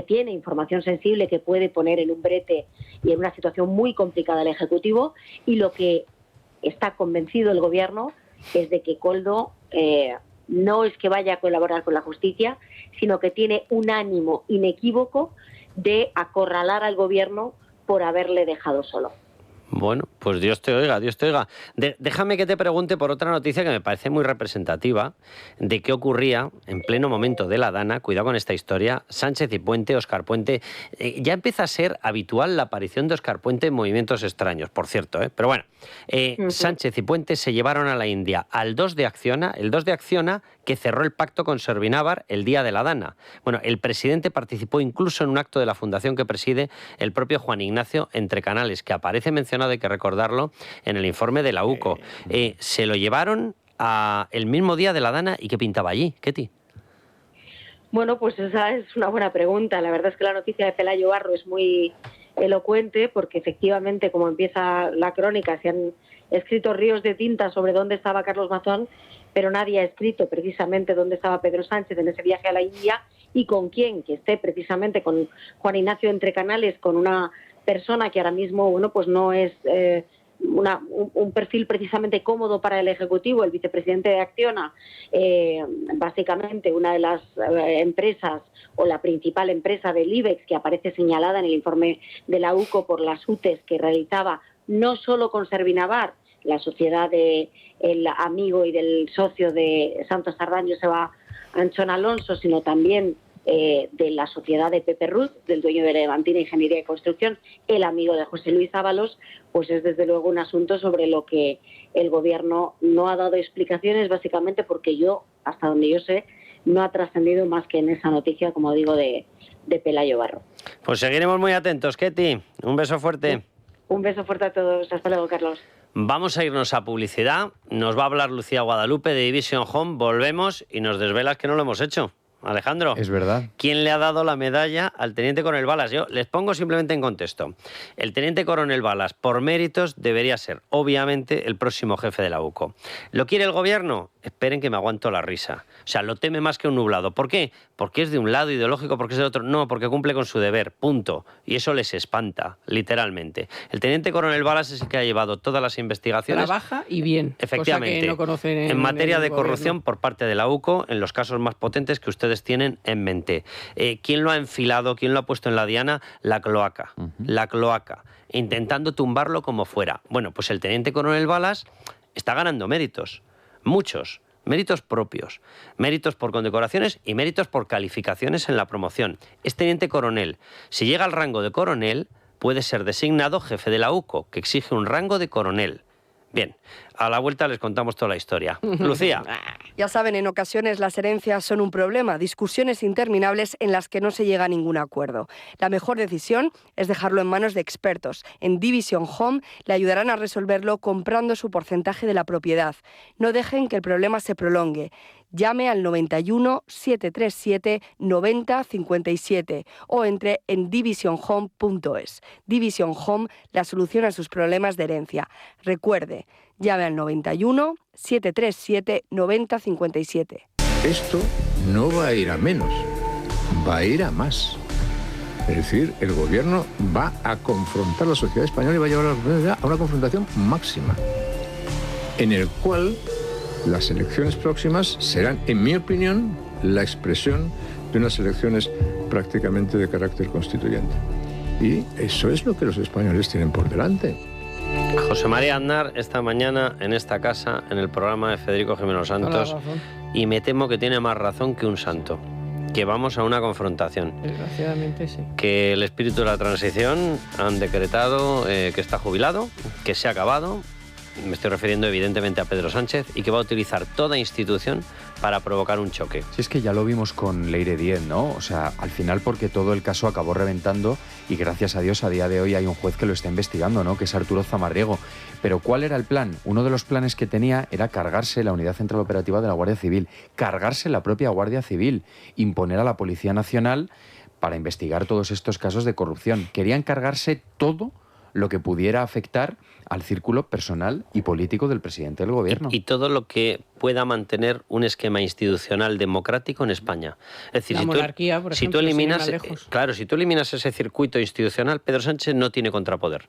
tiene información sensible, que puede poner en un brete y en una situación muy complicada al Ejecutivo, y lo que está convencido el gobierno es de que Koldo no es que vaya a colaborar con la justicia, sino que tiene un ánimo inequívoco de acorralar al gobierno por haberle dejado solo. Bueno, pues Dios te oiga, Dios te oiga. Déjame que te pregunte por otra noticia que me parece muy representativa de qué ocurría en pleno momento de la Dana. Cuidado con esta historia. Sánchez y Puente, Óscar Puente. Ya empieza a ser habitual la aparición de Óscar Puente en movimientos extraños, por cierto. Pero bueno, Sánchez y Puente se llevaron a la India al 2 de Acciona, el 2 de Acciona que cerró el pacto con Servinávar el día de la Dana. Bueno, el presidente participó incluso en un acto de la fundación que preside el propio Juan Ignacio Entrecanales, que aparece mencionado, hay que recordarlo, en el informe de la UCO. Se lo llevaron el mismo día de la Dana. ¿Y qué pintaba allí, Ketty? Bueno, pues esa es una buena pregunta. La verdad es que la noticia de Pelayo Barro es muy elocuente, porque efectivamente, como empieza la crónica, se han escrito ríos de tinta sobre dónde estaba Carlos Mazón, pero nadie ha escrito precisamente dónde estaba Pedro Sánchez en ese viaje a la India y con quién, que esté precisamente con Juan Ignacio Entrecanales, con una persona que ahora mismo, pues no es un perfil precisamente cómodo para el Ejecutivo, el vicepresidente de Acciona, básicamente una de las empresas o la principal empresa del IBEX, que aparece señalada en el informe de la UCO por las UTES que realizaba no solo con Servinávar, la sociedad del amigo y del socio de Santos Cerdán, Joseba Anchón Alonso, sino también de la sociedad de Pepe Ruz, del dueño de Levantina Ingeniería y Construcción, el amigo de José Luis Ábalos, pues es desde luego un asunto sobre lo que el gobierno no ha dado explicaciones, básicamente porque hasta donde yo sé, no ha trascendido más que en esa noticia, como digo, de Pelayo Barro. Pues seguiremos muy atentos, Ketty. Un beso fuerte. Un beso fuerte a todos. Hasta luego, Carlos. Vamos a irnos a publicidad. Nos va a hablar Lucía Guadalupe de Division Home. Volvemos y nos desvelas que no lo hemos hecho. Alejandro, es verdad. ¿Quién le ha dado la medalla al teniente coronel Balas? Yo les pongo simplemente en contexto. El teniente coronel Balas, por méritos, debería ser, obviamente, el próximo jefe de la UCO. ¿Lo quiere el gobierno? Esperen que me aguanto la risa. O sea, lo teme más que un nublado. ¿Por qué? ¿Porque es de un lado ideológico? ¿Porque es del otro? No, porque cumple con su deber, punto. Y eso les espanta, literalmente. El teniente coronel Balas es el que ha llevado todas las investigaciones. Trabaja y bien. Efectivamente. Cosa que no conocen en materia de gobierno. corrupción por parte de la UCO, en los casos más potentes que ustedes tienen en mente. ¿Quién lo ha enfilado? ¿Quién lo ha puesto en la diana? La cloaca. La cloaca. Intentando tumbarlo como fuera. Bueno, pues el teniente coronel Balas está ganando méritos. Muchos. Méritos propios, méritos por condecoraciones y méritos por calificaciones en la promoción. Es teniente coronel. Si llega al rango de coronel, puede ser designado jefe de la UCO, que exige un rango de coronel. Bien, a la vuelta les contamos toda la historia. Lucía. Ya saben, en ocasiones las herencias son un problema, discusiones interminables en las que no se llega a ningún acuerdo. La mejor decisión es dejarlo en manos de expertos. En Division Home le ayudarán a resolverlo comprando su porcentaje de la propiedad. No dejen que el problema se prolongue. llame al 91 737 90 57 o entre en divisionhome.es. Division Home, la solución a sus problemas de herencia. Recuerde, llame al 91 737 90 57. Esto no va a ir a menos, va a ir a más. Es decir, el gobierno va a confrontar a la sociedad española y va a llevar a la sociedad a una confrontación máxima, en el cual las elecciones próximas serán, en mi opinión, la expresión de unas elecciones prácticamente de carácter constituyente. Y eso es lo que los españoles tienen por delante. José María Aznar esta mañana en esta casa, en el programa de Federico Jiménez Santos, y me temo que tiene más razón que un santo, que vamos a una confrontación. Desgraciadamente sí. Que el espíritu de la transición han decretado que está jubilado, que se ha acabado. Me estoy refiriendo evidentemente a Pedro Sánchez, y que va a utilizar toda institución para provocar un choque. Si es que ya lo vimos con Leire Díez, ¿no? O sea, al final porque todo el caso acabó reventando y gracias a Dios a día de hoy hay un juez que lo está investigando, ¿no? Que es Arturo Zamarriego. Pero ¿cuál era el plan? Uno de los planes que tenía era cargarse la Unidad Central Operativa de la Guardia Civil, cargarse la propia Guardia Civil, imponer a la Policía Nacional para investigar todos estos casos de corrupción. Querían cargarse todo lo que pudiera afectar al círculo personal y político del presidente del gobierno. Y todo lo que pueda mantener un esquema institucional democrático en España. Es decir, la monarquía, por ejemplo, si tú eliminas, claro, si tú eliminas ese circuito institucional, Pedro Sánchez no tiene contrapoder.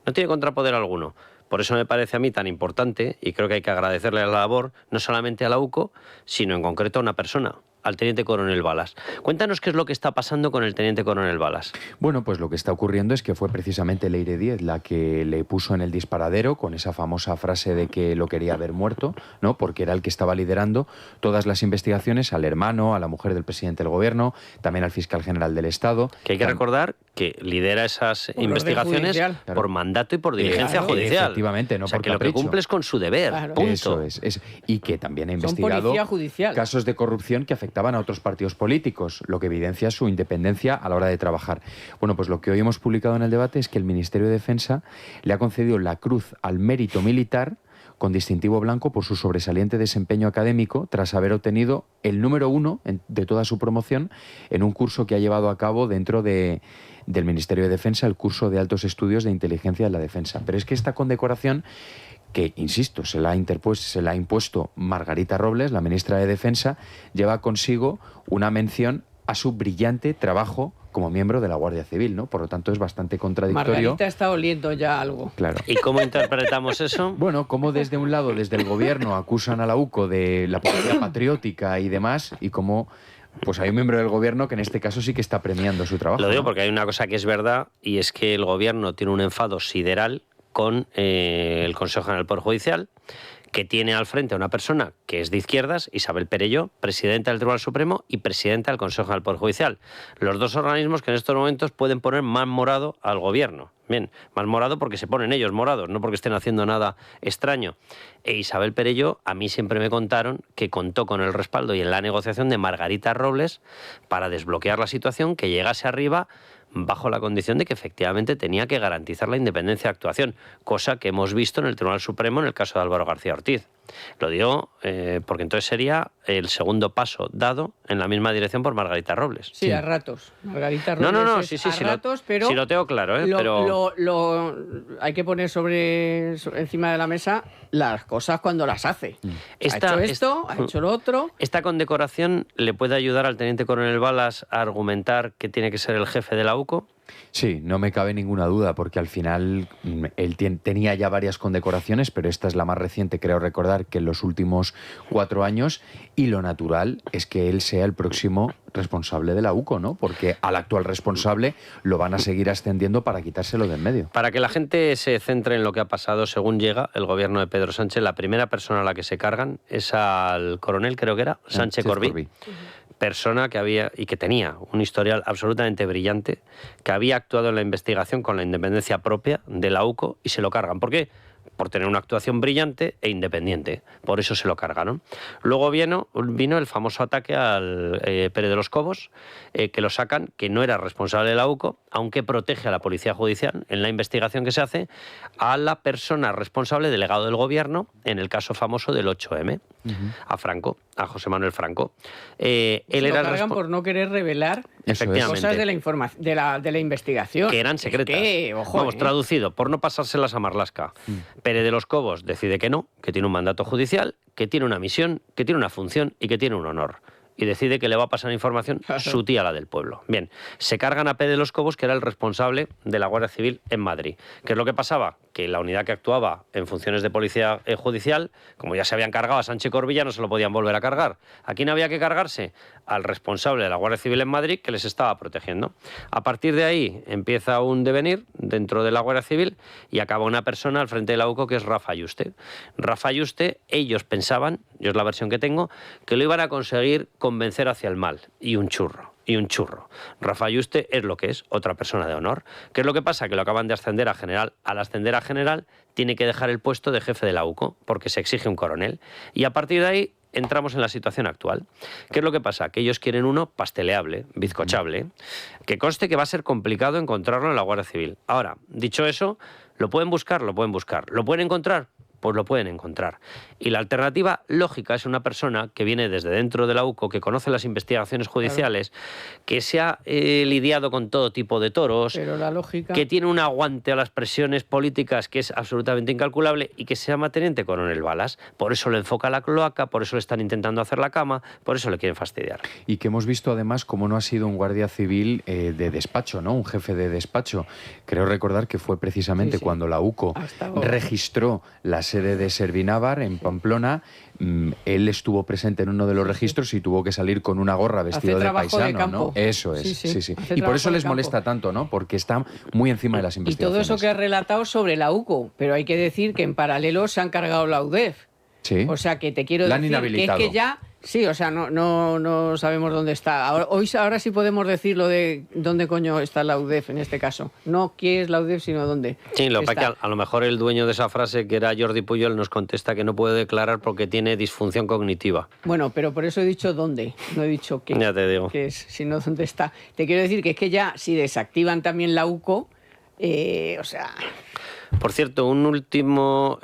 No tiene contrapoder alguno. Por eso me parece a mí tan importante, y creo que hay que agradecerle la labor, no solamente a la UCO, sino en concreto a una persona, al teniente coronel Balas. Cuéntanos qué es lo que está pasando con el teniente coronel Balas. Bueno, pues lo que está ocurriendo es que fue precisamente Leire Díez la que le puso en el disparadero con esa famosa frase de que lo quería ver muerto, ¿no? Porque era el que estaba liderando todas las investigaciones al hermano, a la mujer del presidente del gobierno, también al fiscal general del Estado. Que hay que recordar que lidera esas investigaciones por mandato y por diligencia judicial. Efectivamente, no, o sea, por que capricho. Lo que cumples con su deber, punto. Eso es. Y que también ha investigado casos de corrupción que afectaban a otros partidos políticos, lo que evidencia su independencia a la hora de trabajar. Bueno, pues lo que hoy hemos publicado en el debate es que el Ministerio de Defensa le ha concedido la Cruz al Mérito Militar con distintivo blanco por su sobresaliente desempeño académico tras haber obtenido el número 1 de toda su promoción en un curso que ha llevado a cabo dentro del Ministerio de Defensa, el curso de altos estudios de inteligencia de la defensa. Pero es que esta condecoración, que, insisto, se la ha impuesto Margarita Robles, la ministra de Defensa, lleva consigo una mención a su brillante trabajo como miembro de la Guardia Civil, ¿no? Por lo tanto, es bastante contradictorio. Margarita está oliendo ya algo. Claro. ¿Y cómo interpretamos eso? Bueno, como desde un lado, desde el gobierno, acusan a la UCO de la policía patriótica y demás, y como pues hay un miembro del gobierno que en este caso sí que está premiando su trabajo. Lo digo porque hay una cosa que es verdad, y es que el gobierno tiene un enfado sideral con el Consejo General del Poder Judicial, que tiene al frente a una persona que es de izquierdas, Isabel Perelló, presidenta del Tribunal Supremo y presidenta del Consejo General del Poder Judicial. Los dos organismos que en estos momentos pueden poner más morado al gobierno. Bien, más morado porque se ponen ellos morados, no porque estén haciendo nada extraño. E Isabel Perelló, a mí siempre me contaron que contó con el respaldo y en la negociación de Margarita Robles para desbloquear la situación, que llegase arriba bajo la condición de que efectivamente tenía que garantizar la independencia de actuación, cosa que hemos visto en el Tribunal Supremo en el caso de Álvaro García Ortiz. Lo digo porque entonces sería el segundo paso dado en la misma dirección por Margarita Robles. Sí, a ratos. Margarita Robles no, sí, a ratos, pero sí lo tengo claro, pero hay que poner encima de la mesa las cosas cuando las hace. Ha hecho esto, ha hecho lo otro. ¿Esta condecoración le puede ayudar al teniente coronel Balas a argumentar que tiene que ser el jefe de la UCO? Sí, no me cabe ninguna duda, porque al final él tenía ya varias condecoraciones, pero esta es la más reciente, creo recordar, que en los últimos 4 años, y lo natural es que él sea el próximo responsable de la UCO, ¿no? Porque al actual responsable lo van a seguir ascendiendo para quitárselo de en medio. Para que la gente se centre en lo que ha pasado, según llega el gobierno de Pedro Sánchez, la primera persona a la que se cargan es al coronel, creo que era, Sánchez Corbí. Persona que había y que tenía un historial absolutamente brillante, que había actuado en la investigación con la independencia propia de la UCO y se lo cargan. ¿Por qué? Por tener una actuación brillante e independiente. Por eso se lo cargaron. Luego vino el famoso ataque al Pérez de los Cobos, que lo sacan, que no era responsable de la UCO, aunque protege a la Policía Judicial en la investigación que se hace a la persona responsable, delegado del gobierno, en el caso famoso del 8M, a Franco. a José Manuel Franco. Él era cargan por no querer revelar cosas de la investigación. Que eran secretas. Vamos, traducido, por no pasárselas a Marlaska. Pérez de los Cobos decide que no, que tiene un mandato judicial, que tiene una misión, que tiene una función y que tiene un honor. Y decide que le va a pasar información su tía, la del pueblo. Bien, se cargan a Pérez de los Cobos, que era el responsable de la Guardia Civil en Madrid. ¿Qué es lo que pasaba? Que la unidad que actuaba en funciones de policía judicial, como ya se habían cargado a Sánchez Corbilla, no se lo podían volver a cargar. ¿A quién había que cargarse? Al responsable de la Guardia Civil en Madrid, que les estaba protegiendo. A partir de ahí empieza un devenir dentro de la Guardia Civil y acaba una persona al frente de la UCO que es Rafa Yuste. Rafa Yuste, ellos pensaban, yo es la versión que tengo, que lo iban a conseguir convencer hacia el mal. Y un churro. Rafa Yuste es lo que es, otra persona de honor. ¿Qué es lo que pasa? Que lo acaban de ascender a general. Al ascender a general, tiene que dejar el puesto de jefe de la UCO, porque se exige un coronel. Y a partir de ahí entramos en la situación actual. ¿Qué es lo que pasa? Que ellos quieren uno pasteleable, bizcochable, que conste que va a ser complicado encontrarlo en la Guardia Civil. Ahora, dicho eso, ¿lo pueden buscar? Lo pueden buscar. ¿Lo pueden encontrar? Pues lo pueden encontrar. Y la alternativa lógica es una persona que viene desde dentro de la UCO, que conoce las investigaciones judiciales, que se ha lidiado con todo tipo de toros, pero la lógica... que tiene un aguante a las presiones políticas que es absolutamente incalculable y que se llama teniente coronel Balas. Por eso le enfoca la cloaca, por eso le están intentando hacer la cama, por eso le quieren fastidiar. Y que hemos visto además cómo no ha sido un guardia civil de despacho, ¿no? Un jefe de despacho. Creo recordar que fue precisamente cuando la UCO registró la sede de Servinávar en Pamplona, él estuvo presente en uno de los registros y tuvo que salir con una gorra vestido de paisano, ¿no? Eso es, sí. Y por eso les molesta tanto, ¿no? Porque está muy encima de las investigaciones. Y todo eso que has relatado sobre la UCO, pero hay que decir que en paralelo se han cargado la UDEF. Sí. O sea, que te quiero decir que es que ya... Sí, o sea, no sabemos dónde está. Ahora sí podemos decir lo de dónde coño está la UDEF en este caso. No qué es la UDEF, sino dónde. Sí, lo que pasa es que a lo mejor el dueño de esa frase, que era Jordi Pujol, nos contesta que no puede declarar porque tiene disfunción cognitiva. Bueno, pero por eso he dicho dónde, no he dicho qué. Ya te digo. Qué es, sino dónde está. Te quiero decir que es que ya, si desactivan también la UCO, o sea... Por cierto, un último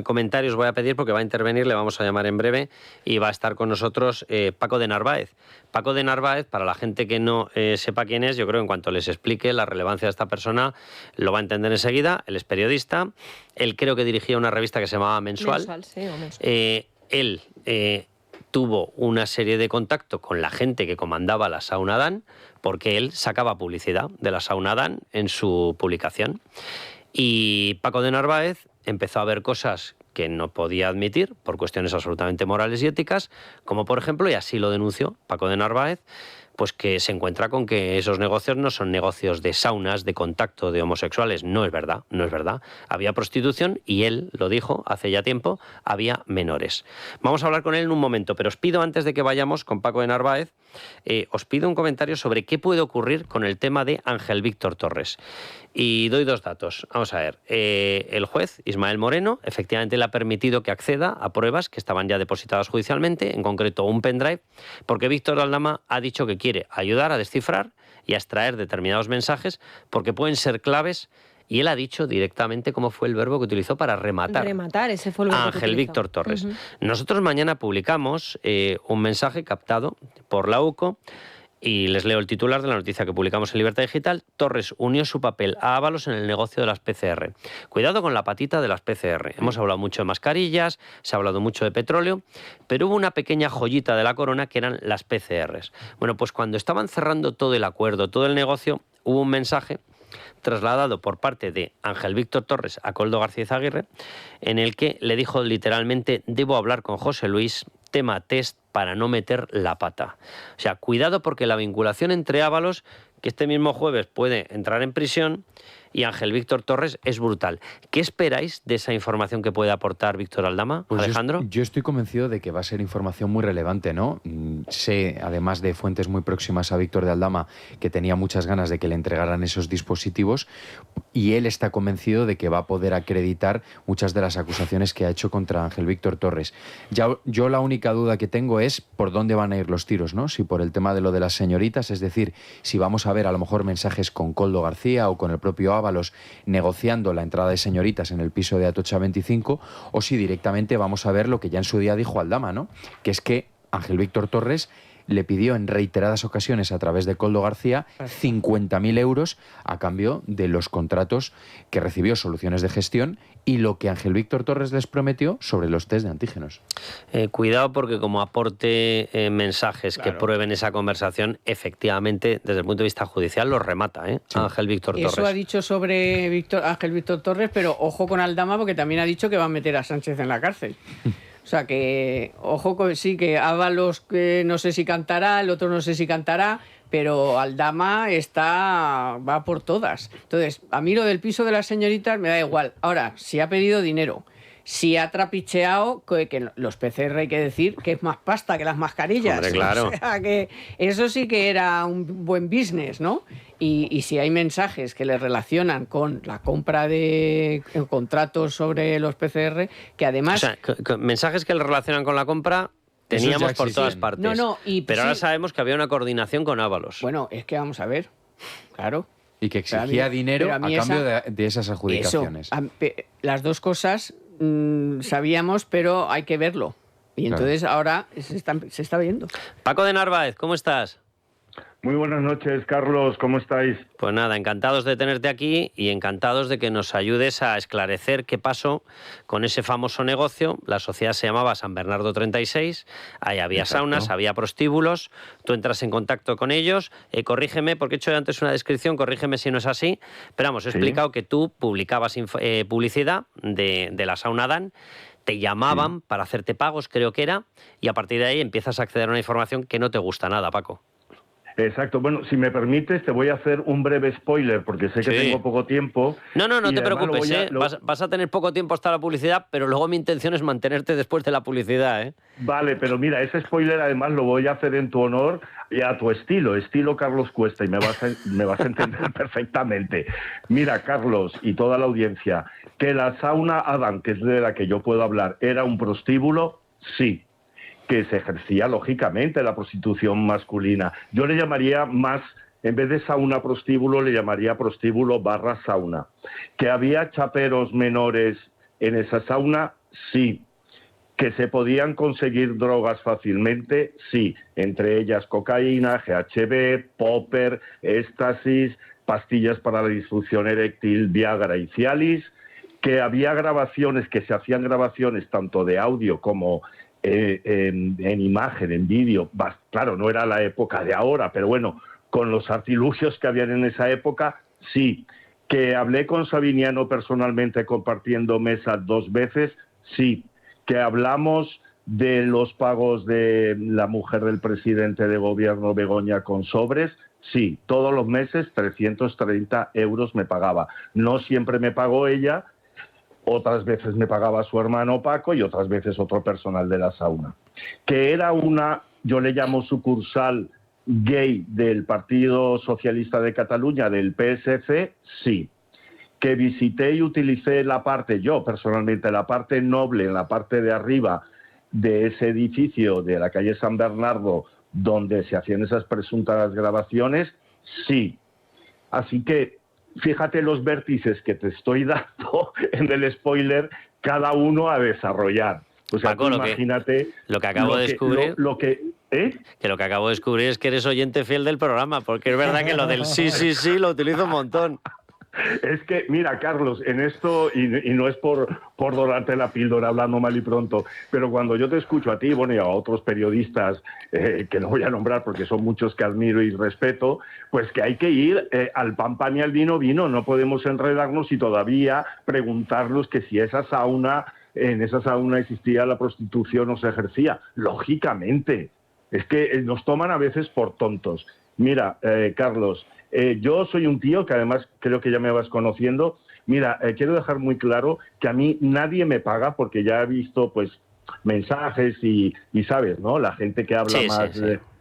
comentario os voy a pedir porque va a intervenir, le vamos a llamar en breve y va a estar con nosotros Paco de Narváez. Paco de Narváez, para la gente que no sepa quién es, yo creo que en cuanto les explique la relevancia de esta persona, lo va a entender enseguida. Él es periodista, él creo que dirigía una revista que se llamaba Mensual. Él tuvo una serie de contactos con la gente que comandaba la Sauna Dan, porque él sacaba publicidad de la Sauna Dan en su publicación. Y Paco de Narváez empezó a ver cosas que no podía admitir por cuestiones absolutamente morales y éticas, como por ejemplo, y así lo denunció Paco de Narváez, pues que se encuentra con que esos negocios no son negocios de saunas, de contacto de homosexuales. No es verdad, no es verdad. Había prostitución y él lo dijo hace ya tiempo, había menores. Vamos a hablar con él en un momento, pero os pido, antes de que vayamos con Paco de Narváez, os pido un comentario sobre qué puede ocurrir con el tema de Ángel Víctor Torres. Y doy dos datos. Vamos a ver. El juez, Ismael Moreno, efectivamente le ha permitido que acceda a pruebas que estaban ya depositadas judicialmente, en concreto un pendrive, porque Víctor Aldama ha dicho que quiere ayudar a descifrar y a extraer determinados mensajes porque pueden ser claves. Y él ha dicho directamente cómo fue el verbo que utilizó para rematar. Rematar, ese fue el verbo a Ángel Víctor Torres. Nosotros mañana publicamos un mensaje captado por la UCO y les leo el titular de la noticia que publicamos en Libertad Digital. Torres unió su papel a Ábalos en el negocio de las PCR. Cuidado con la patita de las PCR. Hemos hablado mucho de mascarillas, se ha hablado mucho de petróleo, pero hubo una pequeña joyita de la corona que eran las PCRs. Bueno, pues cuando estaban cerrando todo el acuerdo, todo el negocio, hubo un mensaje trasladado por parte de Ángel Víctor Torres a Koldo García Izaguirre, en el que le dijo literalmente: debo hablar con José Luis, tema test para no meter la pata. O sea, cuidado, porque la vinculación entre Ábalos, que este mismo jueves puede entrar en prisión, y Ángel Víctor Torres es brutal. ¿Qué esperáis de esa información que puede aportar Víctor Aldama, pues Alejandro? Yo estoy convencido de que va a ser información muy relevante, ¿no? Sé, además de fuentes muy próximas a Víctor de Aldama, que tenía muchas ganas de que le entregaran esos dispositivos, y él está convencido de que va a poder acreditar muchas de las acusaciones que ha hecho contra Ángel Víctor Torres. Yo la única duda que tengo es por dónde van a ir los tiros, ¿no? Si por el tema de lo de las señoritas, es decir, si vamos a ver a lo mejor mensajes con Koldo García o con el propio Ábalos, Ábalos negociando la entrada de señoritas en el piso de Atocha 25, o si directamente vamos a ver lo que ya en su día dijo Aldama, ¿no? Que es que Ángel Víctor Torres le pidió en reiteradas ocasiones a través de Koldo García 50.000 euros a cambio de los contratos que recibió Soluciones de Gestión y lo que Ángel Víctor Torres les prometió sobre los test de antígenos. Cuidado, porque como aporte mensajes que prueben esa conversación, efectivamente, desde el punto de vista judicial, los remata, sí. Ángel Víctor Torres. Eso ha dicho sobre Ángel Víctor Torres, pero ojo con Aldama, porque también ha dicho que va a meter a Sánchez en la cárcel. O sea que, ojo, que Ábalos que no sé si cantará, el otro no sé si cantará, pero Aldama va por todas. Entonces, a mí lo del piso de las señoritas me da igual. Ahora, si ha pedido dinero, si ha trapicheado, que los PCR hay que decir que es más pasta que las mascarillas. Hombre, claro. O sea que eso sí que era un buen business, ¿no? Y si hay mensajes que le relacionan con la compra de contratos sobre los PCR, que además... O sea, mensajes que le relacionan con la compra teníamos por todas partes. Pero ahora sabemos que había una coordinación con Ábalos. Bueno, es que vamos a ver, claro. Y que exigía dinero a cambio de esas adjudicaciones. Las dos cosas sabíamos, pero hay que verlo. Y entonces ahora se está viendo. Paco de Narváez, ¿cómo estás? Muy buenas noches, Carlos, ¿cómo estáis? Pues nada, encantados de tenerte aquí y encantados de que nos ayudes a esclarecer qué pasó con ese famoso negocio. La sociedad se llamaba San Bernardo 36, ahí había saunas, había prostíbulos, tú entras en contacto con ellos, corrígeme, porque he hecho antes una descripción, corrígeme si no es así, pero vamos, he explicado que tú publicabas publicidad de la sauna Dan, te llamaban para hacerte pagos, creo que era, y a partir de ahí empiezas a acceder a una información que no te gusta nada, Paco. Exacto. Bueno, si me permites, te voy a hacer un breve spoiler, porque sé que tengo poco tiempo. No te preocupes, vas a tener poco tiempo hasta la publicidad, pero luego mi intención es mantenerte después de la publicidad, ¿eh? Vale, pero mira, ese spoiler además lo voy a hacer en tu honor y a tu estilo Carlos Cuesta, y me vas a entender perfectamente. Mira, Carlos y toda la audiencia, que la sauna Adam, que es de la que yo puedo hablar, ¿era un prostíbulo? Sí. Que se ejercía, lógicamente, la prostitución masculina. Yo le llamaría más, en vez de sauna prostíbulo, le llamaría prostíbulo / sauna. ¿Que había chaperos menores en esa sauna? Sí. ¿Que se podían conseguir drogas fácilmente? Sí. Entre ellas cocaína, GHB, popper, éxtasis, pastillas para la disfunción eréctil, Viagra y Cialis. ¿Que había grabaciones, que se hacían grabaciones tanto de audio como en imagen, en vídeo? Claro, no era la época de ahora, pero bueno, con los artilugios que habían en esa época, sí. ¿Que hablé con Sabiniano personalmente compartiendo mesa 2 veces? Sí. ¿Que hablamos de los pagos de la mujer del presidente de gobierno, Begoña, con sobres? Sí. Todos los meses 330 euros me pagaba. No siempre me pagó ella, otras veces me pagaba su hermano Paco y otras veces otro personal de la sauna. ¿Que era una, yo le llamo sucursal gay del Partido Socialista de Cataluña, del PSC? Sí. ¿Que visité y utilicé yo personalmente, la parte noble, en la parte de arriba de ese edificio de la calle San Bernardo, donde se hacían esas presuntas grabaciones? Sí. Así que fíjate los vértices que te estoy dando en el spoiler, cada uno a desarrollar. O sea, Paco, imagínate lo que acabo de descubrir. Que lo que acabo de descubrir es que eres oyente fiel del programa, porque es verdad que lo del sí lo utilizo un montón. Es que, mira, Carlos, en esto, y no es por dorarte la píldora hablando mal y pronto, pero cuando yo te escucho a ti, bueno, y a otros periodistas que no voy a nombrar porque son muchos que admiro y respeto, pues que hay que ir al pan y al vino, no podemos enredarnos y todavía preguntarnos que si en esa sauna existía la prostitución o se ejercía. Lógicamente, es que nos toman a veces por tontos. Mira, Carlos, yo soy un tío que además creo que ya me vas conociendo. Mira, quiero dejar muy claro que a mí nadie me paga, porque ya he visto pues mensajes y sabes, ¿no? La gente que habla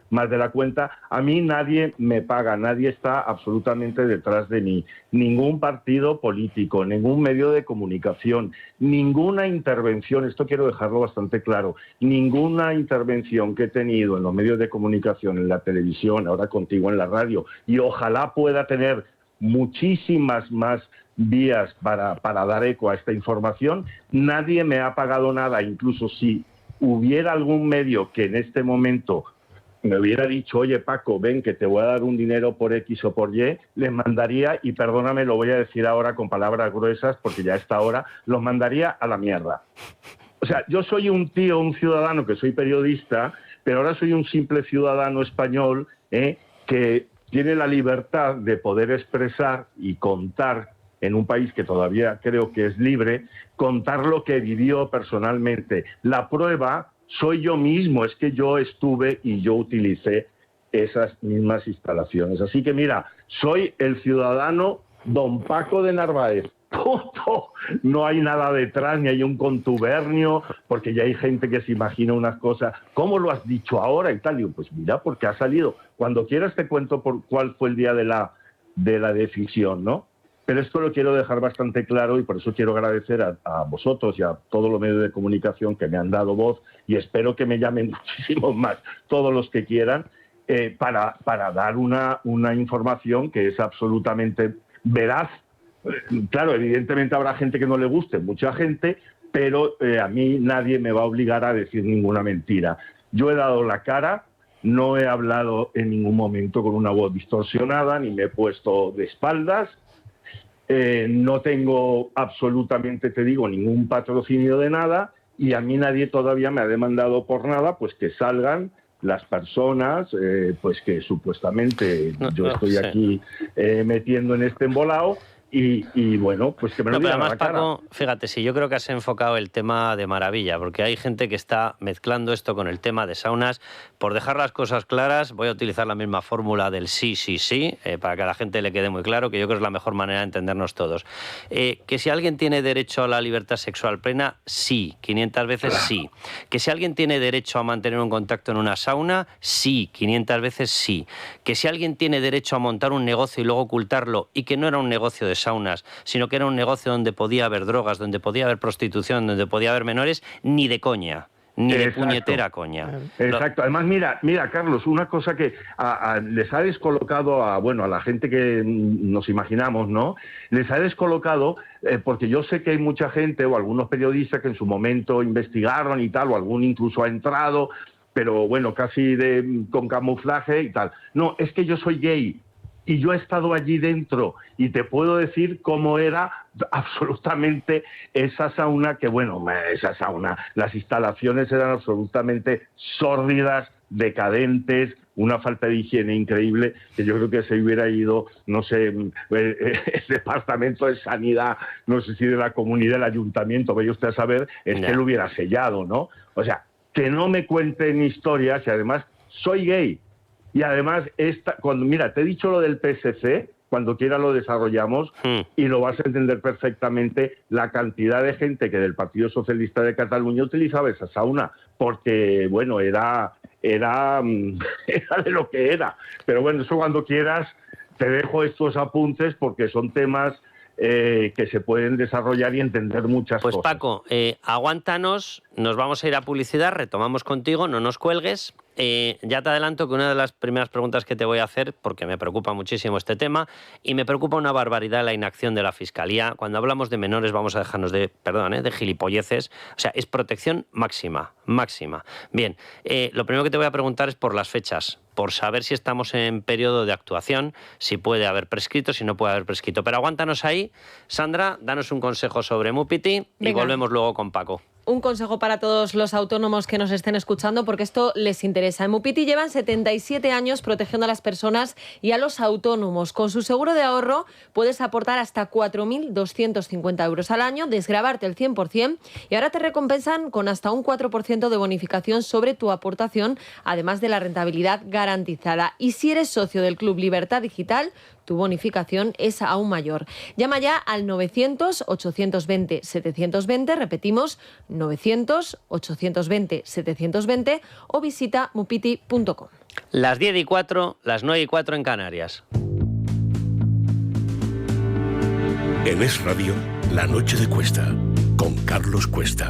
más de la cuenta. A mí nadie me paga, nadie está absolutamente detrás de mí. Ningún partido político, ningún medio de comunicación, ninguna intervención, esto quiero dejarlo bastante claro, ninguna intervención que he tenido en los medios de comunicación, en la televisión, ahora contigo en la radio, y ojalá pueda tener muchísimas más vías para dar eco a esta información. Nadie me ha pagado nada, incluso si hubiera algún medio que en este momento me hubiera dicho, oye Paco, ven que te voy a dar un dinero por X o por Y, les mandaría, y perdóname, lo voy a decir ahora con palabras gruesas porque ya a esta hora, los mandaría a la mierda. O sea, yo soy un ciudadano que soy periodista, pero ahora soy un simple ciudadano español que tiene la libertad de poder expresar y contar en un país que todavía creo que es libre, contar lo que vivió personalmente. La prueba soy yo mismo, es que yo estuve y yo utilicé esas mismas instalaciones. Así que mira, soy el ciudadano don Paco de Narváez. ¡Punto! No hay nada detrás, ni hay un contubernio, porque ya hay gente que se imagina unas cosas. ¿Cómo lo has dicho ahora y tal? Digo, pues mira, porque ha salido. Cuando quieras te cuento por cuál fue el día de la decisión, ¿no? Pero esto lo quiero dejar bastante claro y por eso quiero agradecer a vosotros y a todos los medios de comunicación que me han dado voz, y espero que me llamen muchísimos más, todos los que quieran, para dar una información que es absolutamente veraz. Claro, evidentemente habrá gente que no le guste, mucha gente, pero a mí nadie me va a obligar a decir ninguna mentira. Yo he dado la cara, no he hablado en ningún momento con una voz distorsionada, ni me he puesto de espaldas. No tengo absolutamente, te digo, ningún patrocinio de nada, y a mí nadie todavía me ha demandado por nada, pues que salgan las personas, pues que supuestamente yo estoy aquí metiendo en este embolado. Y bueno, pues que me lo digan a la cara. Paco, fíjate, sí, yo creo que has enfocado el tema de maravilla, porque hay gente que está mezclando esto con el tema de saunas. Por dejar las cosas claras, voy a utilizar la misma fórmula del sí, para que a la gente le quede muy claro, que yo creo que es la mejor manera de entendernos todos. Que si alguien tiene derecho a la libertad sexual plena, sí, 500 veces sí. Que si alguien tiene derecho a mantener un contacto en una sauna, sí, 500 veces sí. Que si alguien tiene derecho a montar un negocio y luego ocultarlo, y que no era un negocio de saunas, sino que era un negocio donde podía haber drogas, donde podía haber prostitución, donde podía haber menores, ni de coña. Ni de puñetera coña. Exacto. Además, mira, Carlos, una cosa que les ha descolocado a la gente que nos imaginamos, ¿no? Les ha descolocado porque yo sé que hay mucha gente o algunos periodistas que en su momento investigaron y tal, o algún incluso ha entrado, pero bueno, casi con camuflaje y tal. No, es que yo soy gay. Y yo he estado allí dentro y te puedo decir cómo era absolutamente esa sauna, que esa sauna, las instalaciones eran absolutamente sórdidas, decadentes, una falta de higiene increíble, que yo creo que se hubiera ido, no sé, el departamento de sanidad, no sé si de la comunidad, del ayuntamiento, vaya usted a saber, que lo hubiera sellado, ¿no? O sea, que no me cuenten historias, y además soy gay. Y además, mira, te he dicho lo del PSC, cuando quiera lo desarrollamos y lo vas a entender perfectamente, la cantidad de gente que del Partido Socialista de Cataluña utilizaba esa sauna, porque, era de lo que era. Pero bueno, eso cuando quieras, te dejo estos apuntes porque son temas que se pueden desarrollar y entender muchas cosas. Pues Paco, aguántanos, nos vamos a ir a publicidad, retomamos contigo, no nos cuelgues. Ya te adelanto que una de las primeras preguntas que te voy a hacer, porque me preocupa muchísimo este tema, y me preocupa una barbaridad la inacción de la Fiscalía. Cuando hablamos de menores vamos a dejarnos de gilipolleces. O sea, es protección máxima. Bien, lo primero que te voy a preguntar es por las fechas, por saber si estamos en periodo de actuación, si puede haber prescrito, si no puede haber prescrito. Pero aguántanos ahí. Sandra, danos un consejo sobre Mupiti y volvemos luego con Paco. Un consejo para todos los autónomos que nos estén escuchando, porque esto les interesa. En Mupiti llevan 77 años protegiendo a las personas y a los autónomos. Con su seguro de ahorro puedes aportar hasta 4.250 euros al año, desgravarte el 100%, y ahora te recompensan con hasta un 4% de bonificación sobre tu aportación, además de la rentabilidad garantizada. Y si eres socio del Club Libertad Digital, tu bonificación es aún mayor. Llama ya al 900-820-720, repetimos, 900-820-720, o visita mupiti.com. Las 10:04, las 9:04 en Canarias. En Es Radio, La Noche de Cuesta, con Carlos Cuesta.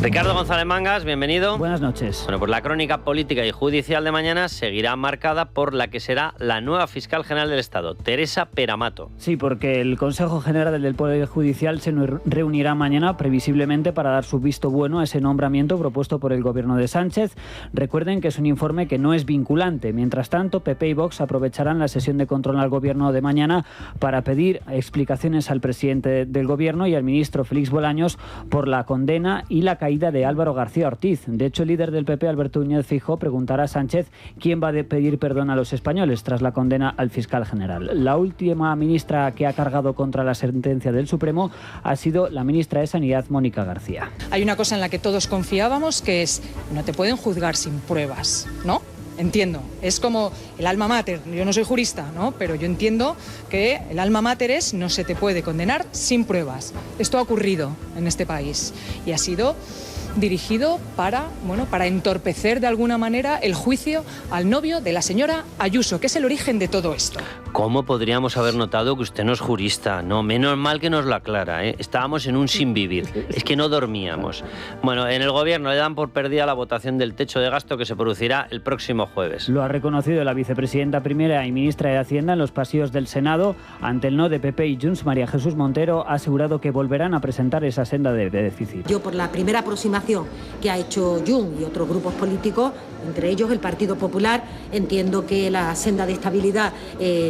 Ricardo González Mangas, bienvenido. Buenas noches. Bueno, pues la crónica política y judicial de mañana seguirá marcada por la que será la nueva fiscal general del Estado, Teresa Peramato. Sí, porque el Consejo General del Poder Judicial se reunirá mañana previsiblemente para dar su visto bueno a ese nombramiento propuesto por el gobierno de Sánchez. Recuerden que es un informe que no es vinculante. Mientras tanto, PP y Vox aprovecharán la sesión de control al gobierno de mañana para pedir explicaciones al presidente del gobierno y al ministro Félix Bolaños por la condena y la caída de Álvaro García Ortiz. De hecho, el líder del PP, Alberto Núñez Feijóo, preguntará a Sánchez quién va a pedir perdón a los españoles tras la condena al fiscal general. La última ministra que ha cargado contra la sentencia del Supremo ha sido la ministra de Sanidad, Mónica García. Hay una cosa en la que todos confiábamos, que es no te pueden juzgar sin pruebas, ¿no? Entiendo, es como el alma mater, yo no soy jurista, ¿no? Pero yo entiendo que el alma mater es no se te puede condenar sin pruebas. Esto ha ocurrido en este país y ha sido dirigido para entorpecer de alguna manera el juicio al novio de la señora Ayuso, que es el origen de todo esto. ¿Cómo podríamos haber notado que usted no es jurista? No, menos mal que nos lo aclara, ¿eh? Estábamos en un sin vivir, es que no dormíamos. Bueno, en el gobierno le dan por perdida la votación del techo de gasto que se producirá el próximo jueves. Lo ha reconocido la vicepresidenta primera y ministra de Hacienda en los pasillos del Senado. Ante el no de PP y Junts, María Jesús Montero ha asegurado que volverán a presentar esa senda de déficit. Yo, por la primera aproximación que ha hecho Junts y otros grupos políticos, entre ellos el Partido Popular, entiendo que la senda de estabilidad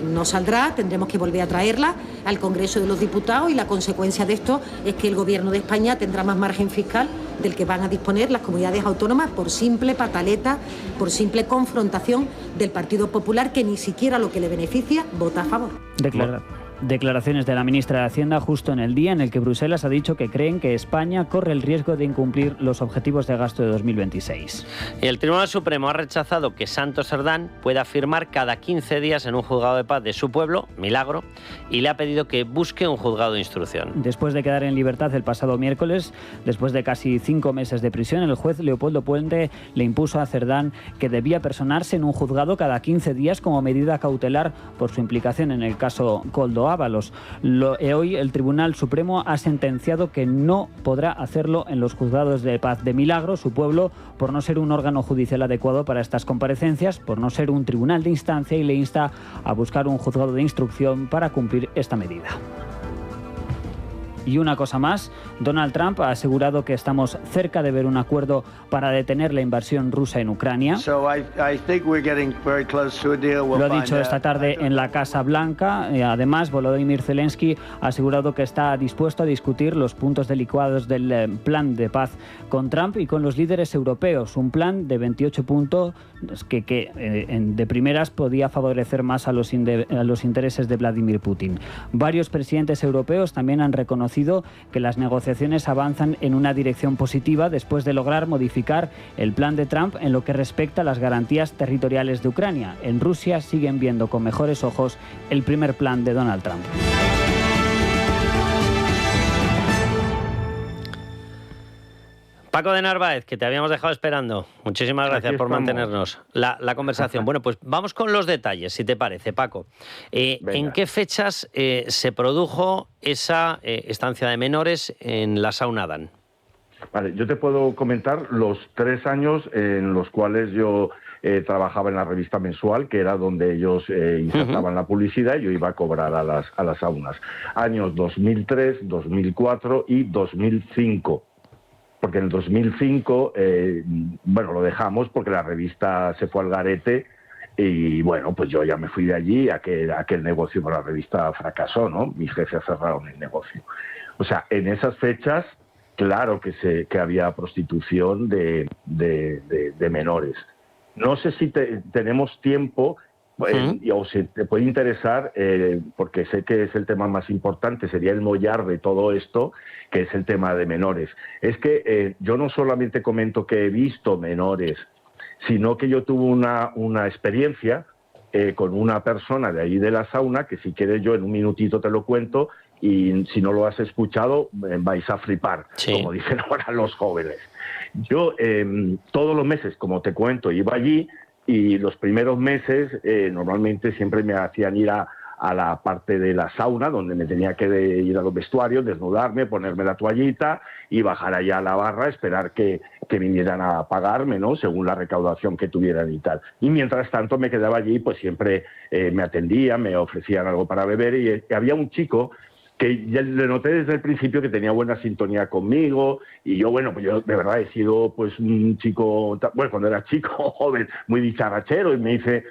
no saldrá, tendremos que volver a traerla al Congreso de los Diputados y la consecuencia de esto es que el Gobierno de España tendrá más margen fiscal del que van a disponer las comunidades autónomas por simple pataleta, por simple confrontación del Partido Popular, que ni siquiera lo que le beneficia vota a favor. Declaraciones de la ministra de Hacienda justo en el día en el que Bruselas ha dicho que creen que España corre el riesgo de incumplir los objetivos de gasto de 2026. Y el Tribunal Supremo ha rechazado que Santos Cerdán pueda firmar cada 15 días en un juzgado de paz de su pueblo, Milagro, y le ha pedido que busque un juzgado de instrucción. Después de quedar en libertad el pasado miércoles, después de casi 5 meses de prisión, el juez Leopoldo Puente le impuso a Cerdán que debía personarse en un juzgado cada 15 días como medida cautelar por su implicación en el caso Koldo Ábalos. Hoy el Tribunal Supremo ha sentenciado que no podrá hacerlo en los juzgados de paz de Milagro, su pueblo, por no ser un órgano judicial adecuado para estas comparecencias, por no ser un tribunal de instancia, y le insta a buscar un juzgado de instrucción para cumplir esta medida. Y una cosa más, Donald Trump ha asegurado que estamos cerca de ver un acuerdo para detener la invasión rusa en Ucrania. Lo ha dicho esta tarde en la Casa Blanca. Además, Volodymyr Zelensky ha asegurado que está dispuesto a discutir los puntos delicados del plan de paz con Trump y con los líderes europeos. Un plan de 28 puntos que de primeras podía favorecer más a los intereses de Vladimir Putin. Varios presidentes europeos también han reconocido que las negociaciones avanzan en una dirección positiva después de lograr modificar el plan de Trump en lo que respecta a las garantías territoriales de Ucrania. En Rusia siguen viendo con mejores ojos el primer plan de Donald Trump. Paco de Narváez, que te habíamos dejado esperando. Muchísimas gracias por mantenernos la conversación. Bueno, pues vamos con los detalles, si te parece, Paco. ¿En qué fechas se produjo esa estancia de menores en la sauna Adán? Vale, yo te puedo comentar los 3 años en los cuales yo trabajaba en la revista mensual, que era donde ellos insertaban la publicidad, y yo iba a cobrar a las saunas. Años 2003, 2004 y 2005. Porque en el 2005, lo dejamos porque la revista se fue al garete y, bueno, pues yo ya me fui de allí, aquel negocio con la revista fracasó, ¿no? Mis jefes cerraron el negocio. O sea, en esas fechas, claro que había prostitución de menores. No sé si tenemos tiempo, o si te puede interesar, porque sé que es el tema más importante, sería el mollar de todo esto, que es el tema de menores. Es que yo no solamente comento que he visto menores, sino que yo tuve una experiencia con una persona de ahí de la sauna, que si quieres yo en un minutito te lo cuento, y si no lo has escuchado vais a flipar, como dicen ahora los jóvenes. Yo todos los meses, como te cuento, iba allí, y los primeros meses normalmente siempre me hacían ir a a la parte de la sauna, donde me tenía que ir a los vestuarios, desnudarme, ponerme la toallita y bajar allá a la barra, esperar que vinieran a pagarme, ¿no? Según la recaudación que tuvieran y tal. Y mientras tanto me quedaba allí, pues siempre me atendían, me ofrecían algo para beber y había un chico que ya le noté desde el principio que tenía buena sintonía conmigo, y yo, bueno, pues yo de verdad he sido pues un chico, bueno, cuando era chico, joven, muy dicharachero, y me dice,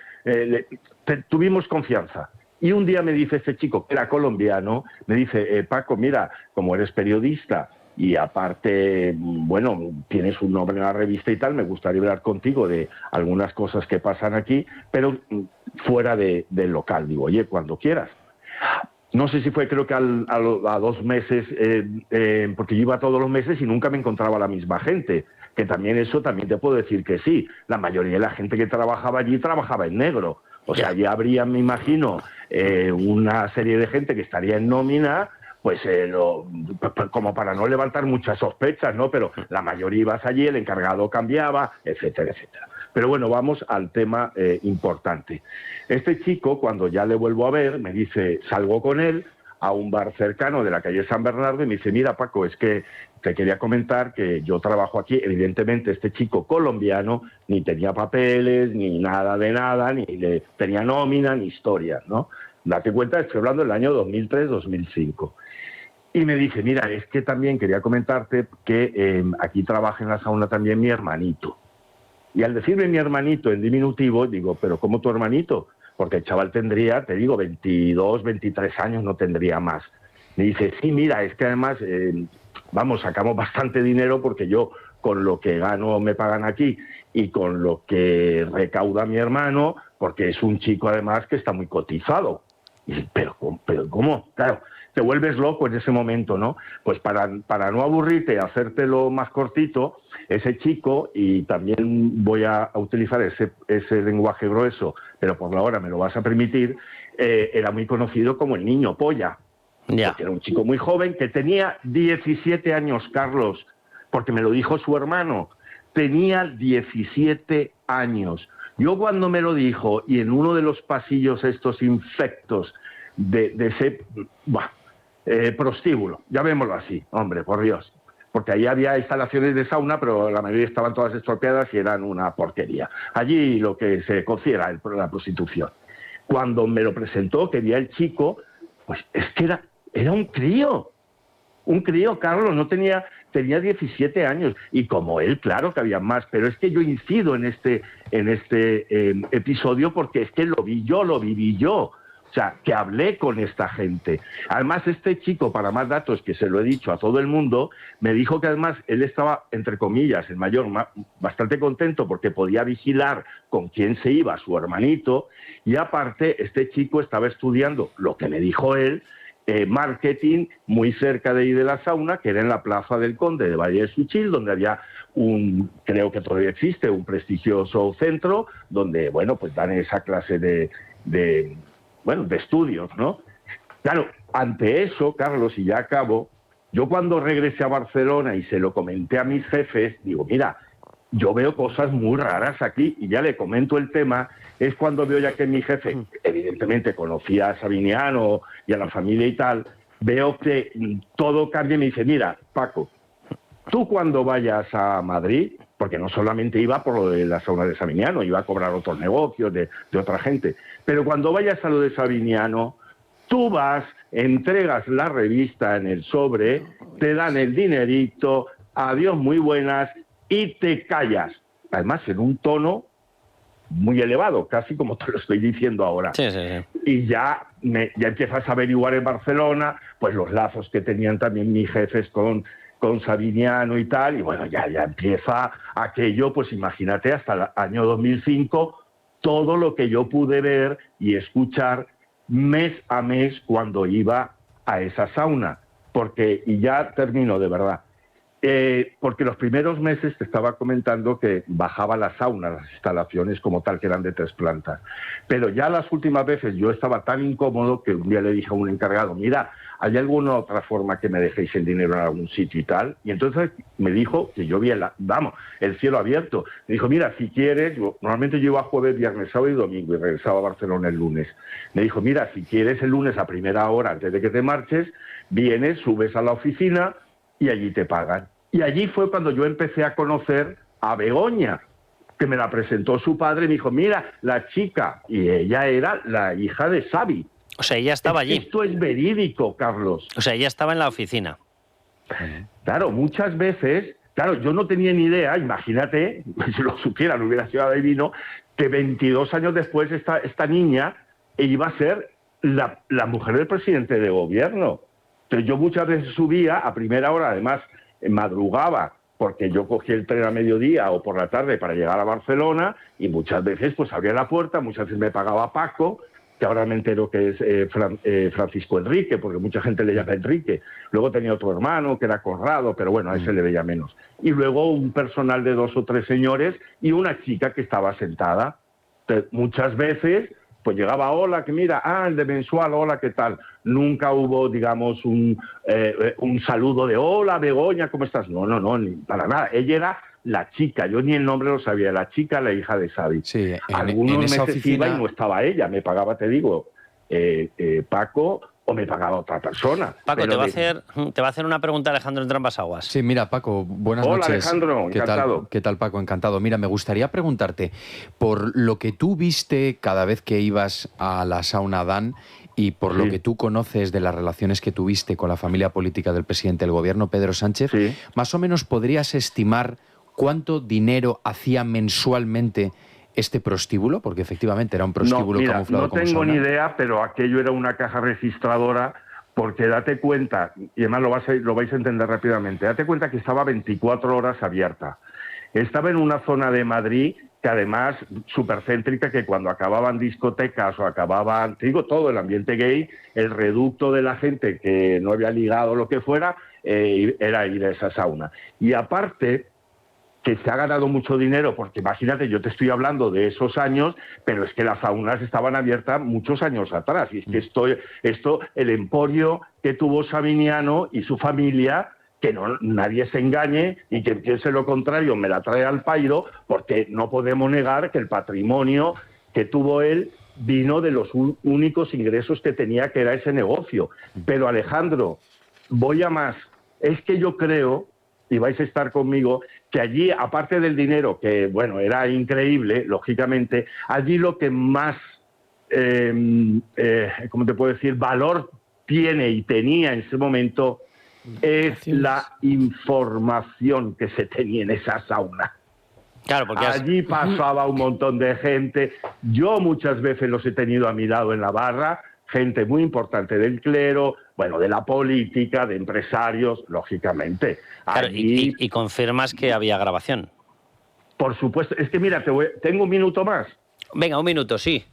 tuvimos confianza. Y un día me dice este chico, que era colombiano, me dice, Paco, mira, como eres periodista y aparte, bueno, tienes un nombre en la revista y tal, me gustaría hablar contigo de algunas cosas que pasan aquí, pero fuera del local. Digo, oye, cuando quieras. No sé si fue, creo que a 2 meses, porque yo iba todos los meses y nunca me encontraba la misma gente, que también eso también te puedo decir que sí, la mayoría de la gente que trabajaba allí trabajaba en negro, o sea, allí habría, me imagino, una serie de gente que estaría en nómina, pues como para no levantar muchas sospechas, ¿no? Pero la mayoría ibas allí, el encargado cambiaba, etcétera, etcétera. Pero bueno, vamos al tema importante. Este chico, cuando ya le vuelvo a ver, me dice, salgo con él a un bar cercano de la calle San Bernardo y me dice, mira, Paco, es que te quería comentar que yo trabajo aquí. Evidentemente, este chico colombiano ni tenía papeles, ni nada de nada, ni tenía nómina, ni historia, ¿no? Date cuenta, estoy hablando del año 2003-2005. Y me dice, mira, es que también quería comentarte que aquí trabaja en la sauna también mi hermanito. Y al decirme mi hermanito en diminutivo, digo, ¿pero cómo tu hermanito? Porque el chaval tendría, te digo, 22, 23 años, no tendría más. Me dice, sí, mira, es que además, vamos, sacamos bastante dinero porque yo con lo que gano me pagan aquí y con lo que recauda mi hermano, porque es un chico además que está muy cotizado. Y dice, ¿pero cómo? Claro, te vuelves loco en ese momento, ¿no? Pues para no aburrirte y hacértelo más cortito, ese chico, y también voy a utilizar ese lenguaje grueso, pero por la hora me lo vas a permitir, era muy conocido como el niño polla. Ya. Porque era un chico muy joven que tenía 17 años, Carlos, porque me lo dijo su hermano. Tenía 17 años. Yo cuando me lo dijo, y en uno de los pasillos estos infectos de ese prostíbulo, llamémoslo así, hombre, por Dios, porque ahí había instalaciones de sauna, pero la mayoría estaban todas estropeadas y eran una porquería. Allí lo que se conocía era la prostitución. Cuando me lo presentó, que vi al chico, pues es que era un crío, Carlos, no tenía 17 años, y como él, claro que había más, pero es que yo incido en este episodio porque es que lo viví yo, o sea, que hablé con esta gente. Además, este chico, para más datos, que se lo he dicho a todo el mundo, me dijo que además él estaba, entre comillas, el mayor, bastante contento porque podía vigilar con quién se iba su hermanito, y aparte, este chico estaba estudiando, lo que me dijo él, marketing muy cerca de ahí de la sauna, que era en la Plaza del Conde de Valle de Suchil, donde había creo que todavía existe, un prestigioso centro donde, bueno, pues dan esa clase de estudios, ¿no? Claro, ante eso, Carlos, y ya acabo, yo cuando regresé a Barcelona y se lo comenté a mis jefes, digo, mira, yo veo cosas muy raras aquí, y ya le comento el tema, es cuando veo ya que mi jefe, evidentemente conocía a Sabiniano y a la familia y tal, veo que todo cambia y me dice, mira, Paco, tú cuando vayas a Madrid, porque no solamente iba por lo de la sauna de Sabiniano, iba a cobrar otros negocios de otra gente, pero cuando vayas a lo de Sabiniano, tú vas, entregas la revista en el sobre, te dan el dinerito, adiós, muy buenas, y te callas. Además, en un tono muy elevado, casi como te lo estoy diciendo ahora. Sí, sí, sí. Y ya empiezas a averiguar en Barcelona, pues los lazos que tenían también mis jefes con Sabiniano y tal, y bueno, ya empieza aquello, pues imagínate, hasta el año 2005, todo lo que yo pude ver y escuchar mes a mes cuando iba a esa sauna. Porque, y ya termino de verdad, Porque los primeros meses te estaba comentando que bajaba la sauna, las instalaciones como tal, que eran de 3 plantas. Pero ya las últimas veces yo estaba tan incómodo que un día le dije a un encargado, mira, ¿hay alguna otra forma que me dejéis el dinero en algún sitio y tal? Y entonces me dijo que yo vi el cielo abierto. Me dijo, mira, si quieres, normalmente yo iba jueves, viernes, sábado y domingo y regresaba a Barcelona el lunes. Me dijo, mira, si quieres el lunes a primera hora, antes de que te marches, vienes, subes a la oficina y allí te pagan. Y allí fue cuando yo empecé a conocer a Begoña, que me la presentó su padre y me dijo, mira, la chica, y ella era la hija de Xavi. O sea, ella estaba allí. Esto es verídico, Carlos. O sea, ella estaba en la oficina. Claro, muchas veces, claro, yo no tenía ni idea, imagínate, si lo supiera, no hubiera sido adivino, que 22 años después esta niña iba a ser la mujer del presidente de gobierno. Entonces yo muchas veces subía a primera hora, además madrugaba, porque yo cogí el tren a mediodía o por la tarde para llegar a Barcelona, y muchas veces pues abría la puerta, muchas veces me pagaba Paco, que ahora me entero que es Francisco Enrique, porque mucha gente le llama Enrique. Luego tenía otro hermano que era Conrado, pero bueno, a ese le veía menos. Y luego un personal de 2 o 3 señores y una chica que estaba sentada. Entonces, muchas veces pues llegaba, hola, que mira, el de mensual, hola, ¿qué tal? Nunca hubo, digamos, un saludo de, hola, Begoña, ¿cómo estás? No, ni para nada. Ella era la chica, yo ni el nombre lo sabía, la chica, la hija de Xavi. Sí, algunos meses oficina... iba y no estaba ella, me pagaba, te digo, Paco, o me pagaba otra persona. Paco, te va a hacer una pregunta Alejandro en Trampas Aguas. Sí, mira, Paco, buenas noches. Hola, Alejandro, encantado. ¿Qué tal, Paco? Encantado. Mira, me gustaría preguntarte, por lo que tú viste cada vez que ibas a la sauna Dan y por lo que tú conoces de las relaciones que tuviste con la familia política del presidente del gobierno, Pedro Sánchez, más o menos podrías estimar cuánto dinero hacía mensualmente este prostíbulo, porque efectivamente era un prostíbulo camuflado como sauna. No tengo ni idea, pero aquello era una caja registradora, porque date cuenta, y además lo vais a entender rápidamente, date cuenta que estaba 24 horas abierta. Estaba en una zona de Madrid que además supercéntrica, que cuando acababan discotecas o acababan, te digo, todo el ambiente gay, el reducto de la gente que no había ligado o lo que fuera, era ir a esa sauna. Y aparte, que se ha ganado mucho dinero, porque imagínate, yo te estoy hablando de esos años, pero es que las saunas estaban abiertas muchos años atrás, y es que esto el emporio que tuvo Sabiniano y su familia, que nadie se engañe y que piense lo contrario, me la trae al pairo, porque no podemos negar que el patrimonio que tuvo él vino de los únicos ingresos que tenía, que era ese negocio. Pero Alejandro, voy a más, es que yo creo, y vais a estar conmigo, que allí, aparte del dinero, que bueno, era increíble, lógicamente, allí lo que más, ¿cómo te puedo decir?, valor tiene y tenía en ese momento es la información que se tenía en esa sauna. Claro, porque allí pasaba un montón de gente. Yo muchas veces los he tenido a mi lado en la barra, gente muy importante del clero, bueno, de la política, de empresarios, lógicamente. Claro, y confirmas que había grabación. Por supuesto. Es que mira, tengo un minuto más. Venga, un minuto, sí.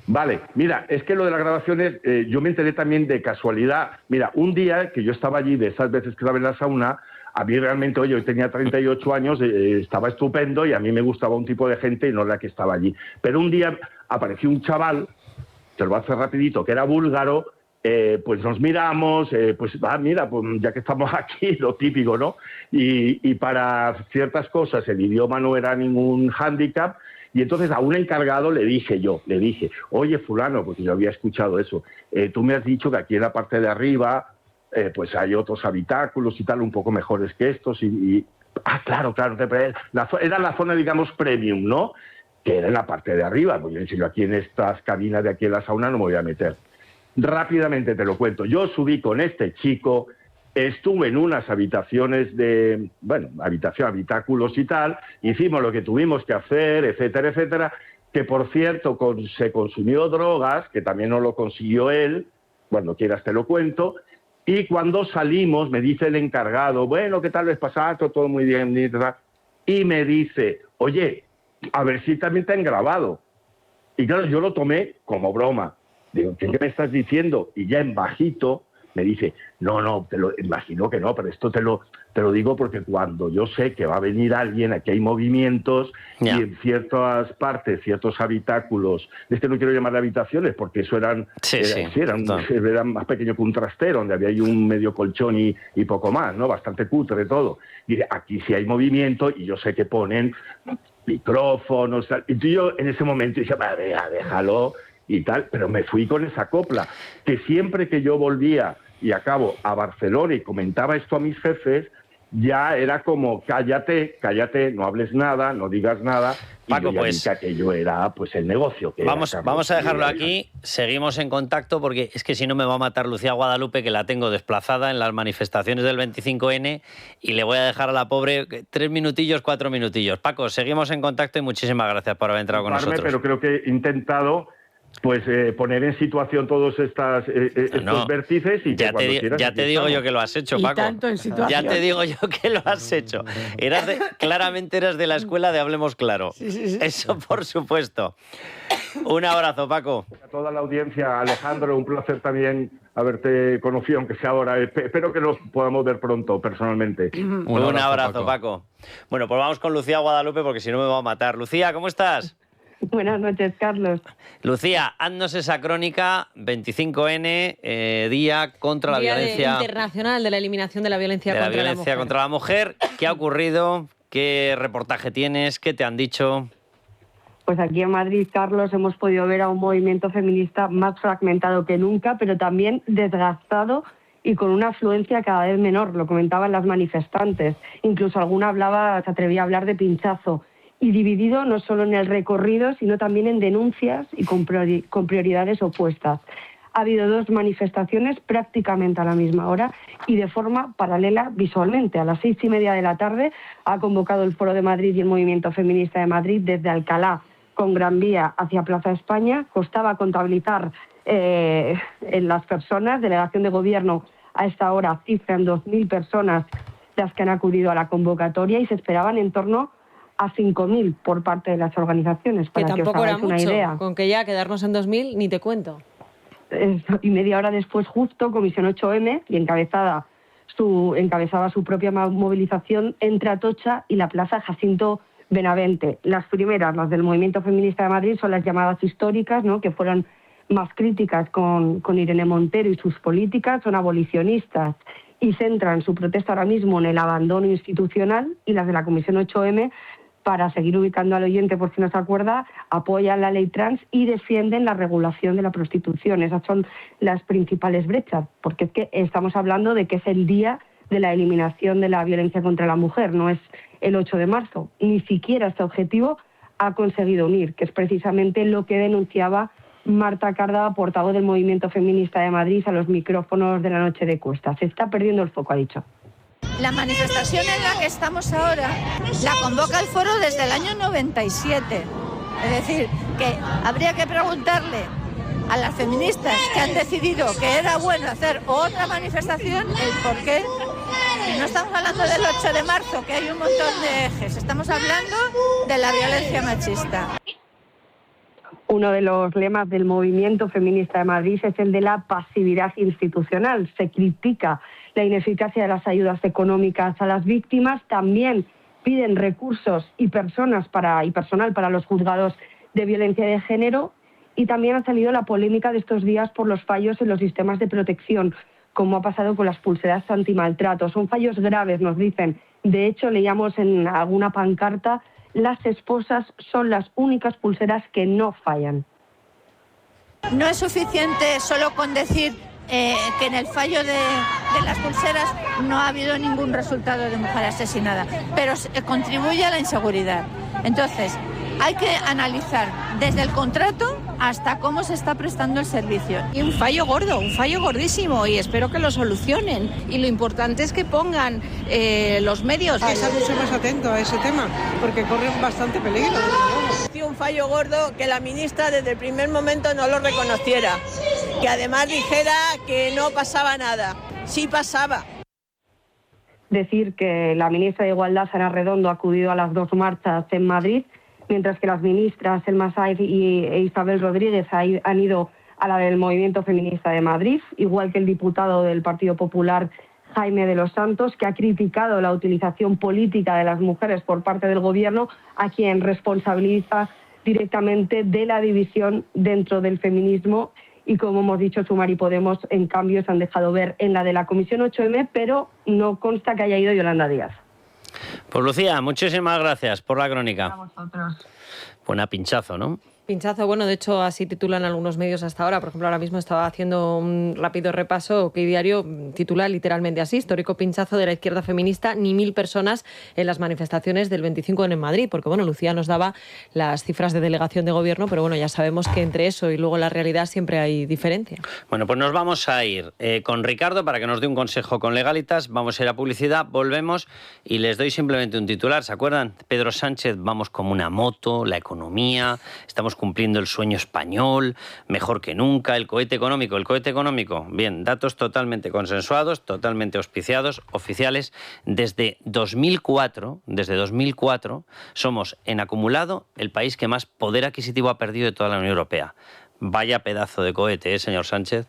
Vale, mira, es que lo de las grabaciones, yo me enteré también de casualidad. Mira, un día que yo estaba allí, de esas veces que estaba en la sauna, a mí realmente, oye, yo tenía 38 años, estaba estupendo y a mí me gustaba un tipo de gente y no la que estaba allí. Pero un día apareció un chaval, te lo voy a hacer rapidito, que era búlgaro, pues nos miramos, mira, pues ya que estamos aquí, lo típico, ¿no? Y para ciertas cosas el idioma no era ningún hándicap, y entonces a un encargado le dije, oye, fulano, porque yo había escuchado eso, tú me has dicho que aquí en la parte de arriba pues hay otros habitáculos y tal, un poco mejores que estos, claro, era la zona, digamos, premium, ¿no? Que era en la parte de arriba, pues yo aquí en estas cabinas de aquí en la sauna no me voy a meter. Rápidamente te lo cuento, yo subí con este chico, estuve en unas habitaciones habitáculos y tal, hicimos lo que tuvimos que hacer, etcétera, etcétera, que por cierto se consumió drogas, que también no lo consiguió él, cuando quieras te lo cuento, y cuando salimos me dice el encargado, bueno, ¿qué tal les pasaste? Todo muy bien, y me dice, oye, a ver si también te han grabado. Y claro, yo lo tomé como broma. Digo, ¿qué me estás diciendo? Y ya en bajito me dice, no, te lo imagino que no, pero esto te lo digo porque cuando yo sé que va a venir alguien, aquí hay movimientos y en ciertas partes, ciertos habitáculos, no quiero llamar de habitaciones porque eso eran más pequeño que un trastero, donde había ahí un medio colchón y poco más, ¿no? Bastante cutre todo. Y aquí sí hay movimiento y yo sé que ponen micrófonos, tal. Y yo en ese momento dije, déjalo y tal, pero me fui con esa copla, que siempre que yo volvía y acabo a Barcelona y comentaba esto a mis jefes, ya era como cállate, no hables nada, no digas nada. Paco, y yo pues, que aquello era pues el negocio. Que vamos a dejarlo aquí, seguimos en contacto porque es que si no me va a matar Lucía Guadalupe, que la tengo desplazada en las manifestaciones del 25N y le voy a dejar a la pobre 3 minutillos, 4 minutillos. Paco, seguimos en contacto y muchísimas gracias por haber entrado con nosotros. Pero creo que he intentado poner en situación todos estos vértices y ya te digo yo que lo has hecho, Paco. Ya te digo yo que lo has hecho. Claramente eras de la escuela de Hablemos Claro. Sí. Eso por supuesto. Un abrazo, Paco. A toda la audiencia, Alejandro, un placer también haberte conocido, aunque sea ahora. Espero que nos podamos ver pronto, personalmente. Un abrazo, Paco. Bueno, pues vamos con Lucía Guadalupe porque si no me va a matar. Lucía, ¿cómo estás? Buenas noches, Carlos. Lucía, haznos esa crónica, 25N, Día contra la Violencia Internacional de la Eliminación de la Violencia contra la Mujer. ¿Qué ha ocurrido? ¿Qué reportaje tienes? ¿Qué te han dicho? Pues aquí en Madrid, Carlos, hemos podido ver a un movimiento feminista más fragmentado que nunca, pero también desgastado y con una afluencia cada vez menor, lo comentaban las manifestantes. Incluso alguna se atrevía a hablar de pinchazo. Y dividido no solo en el recorrido, sino también en denuncias y con prioridades opuestas. Ha habido 2 manifestaciones prácticamente a la misma hora y de forma paralela visualmente. A las 6:30 de la tarde ha convocado el Foro de Madrid y el Movimiento Feminista de Madrid desde Alcalá con Gran Vía hacia Plaza España. Costaba contabilizar en las personas, delegación de gobierno a esta hora cifran 2.000 personas las que han acudido a la convocatoria y se esperaban en torno a 5.000 por parte de las organizaciones, para que os hagáis una idea. Con que ya quedarnos en 2.000, ni te cuento. Y media hora después, justo, Comisión 8M, y encabezaba su propia movilización entre Atocha y la Plaza Jacinto Benavente. Las primeras, las del Movimiento Feminista de Madrid, son las llamadas históricas, ¿no?, que fueron más críticas con Irene Montero y sus políticas, son abolicionistas y centran su protesta ahora mismo en el abandono institucional, y las de la Comisión 8M, para seguir ubicando al oyente por si no se acuerda, apoyan la ley trans y defienden la regulación de la prostitución. Esas son las principales brechas, porque es que estamos hablando de que es el día de la eliminación de la violencia contra la mujer, no es el 8 de marzo. Ni siquiera este objetivo ha conseguido unir, que es precisamente lo que denunciaba Marta Cardava, portavoz del Movimiento Feminista de Madrid, a los micrófonos de la noche de Cuesta. Se está perdiendo el foco, ha dicho. La manifestación en la que estamos ahora la convoca el foro desde el año 97. Es decir, que habría que preguntarle a las feministas que han decidido que era bueno hacer otra manifestación el por qué. No estamos hablando del 8 de marzo, que hay un montón de ejes. Estamos hablando de la violencia machista. Uno de los lemas del Movimiento Feminista de Madrid es el de la pasividad institucional. Se critica la ineficacia de las ayudas económicas a las víctimas. También piden recursos y personal para los juzgados de violencia de género. Y también ha salido la polémica de estos días por los fallos en los sistemas de protección, como ha pasado con las pulseras antimaltrato. Son fallos graves, nos dicen. De hecho, leíamos en alguna pancarta: las esposas son las únicas pulseras que no fallan. No es suficiente solo con decir que en el fallo de las pulseras no ha habido ningún resultado de mujer asesinada, pero contribuye a la inseguridad. Entonces, hay que analizar desde el contrato hasta cómo se está prestando el servicio. Y un fallo gordo, un fallo gordísimo, y espero que lo solucionen. Y lo importante es que pongan los medios. Hay que estar mucho más atento a ese tema, porque corren bastante peligro. Un fallo gordo que la ministra desde el primer momento no lo reconociera, que además dijera que no pasaba nada. Sí pasaba. Decir que la ministra de Igualdad, Ana Redondo, ha acudido a las 2 marchas en Madrid, mientras que las ministras Elma Saez e Isabel Rodríguez han ido a la del Movimiento Feminista de Madrid, igual que el diputado del Partido Popular, Jaime de los Santos, que ha criticado la utilización política de las mujeres por parte del Gobierno, a quien responsabiliza directamente de la división dentro del feminismo. Y como hemos dicho, Sumar y Podemos, en cambio, se han dejado ver en la de la Comisión 8M, pero no consta que haya ido Yolanda Díaz. Pues Lucía, muchísimas gracias por la crónica. A vosotros. Buena pinchazo, ¿no? Pinchazo, bueno, de hecho así titulan algunos medios hasta ahora. Por ejemplo, ahora mismo estaba haciendo un rápido repaso que Diario titula literalmente así: histórico pinchazo de la izquierda feminista, ni 1000 personas en las manifestaciones del 25 en Madrid. Porque bueno, Lucía nos daba las cifras de delegación de gobierno, pero bueno, ya sabemos que entre eso y luego la realidad siempre hay diferencia. Bueno, pues nos vamos a ir con Ricardo para que nos dé un consejo con Legalitas. Vamos a ir a publicidad, volvemos y les doy simplemente un titular. ¿Se acuerdan? Pedro Sánchez, vamos como una moto, la economía, estamos cumpliendo el sueño español, mejor que nunca, el cohete económico, bien, datos totalmente consensuados, totalmente auspiciados, oficiales. Desde 2004, somos en acumulado el país que más poder adquisitivo ha perdido de toda la Unión Europea. Vaya pedazo de cohete, señor Sánchez.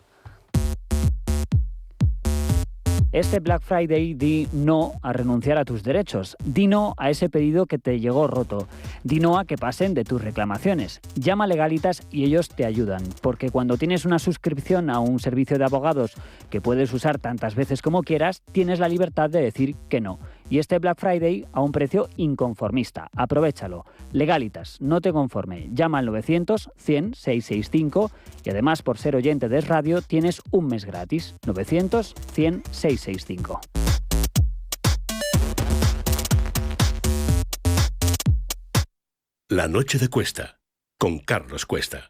Este Black Friday di no a renunciar a tus derechos. Di no a ese pedido que te llegó roto. Di no a que pasen de tus reclamaciones. Llama a Legalitas y ellos te ayudan. Porque cuando tienes una suscripción a un servicio de abogados que puedes usar tantas veces como quieras, tienes la libertad de decir que no. Y este Black Friday a un precio inconformista. Aprovéchalo. Legalitas, no te conforme. Llama al 900 100 665 y además por ser oyente de Es Radio tienes un mes gratis. 900 100 665. La noche de Cuesta, con Carlos Cuesta.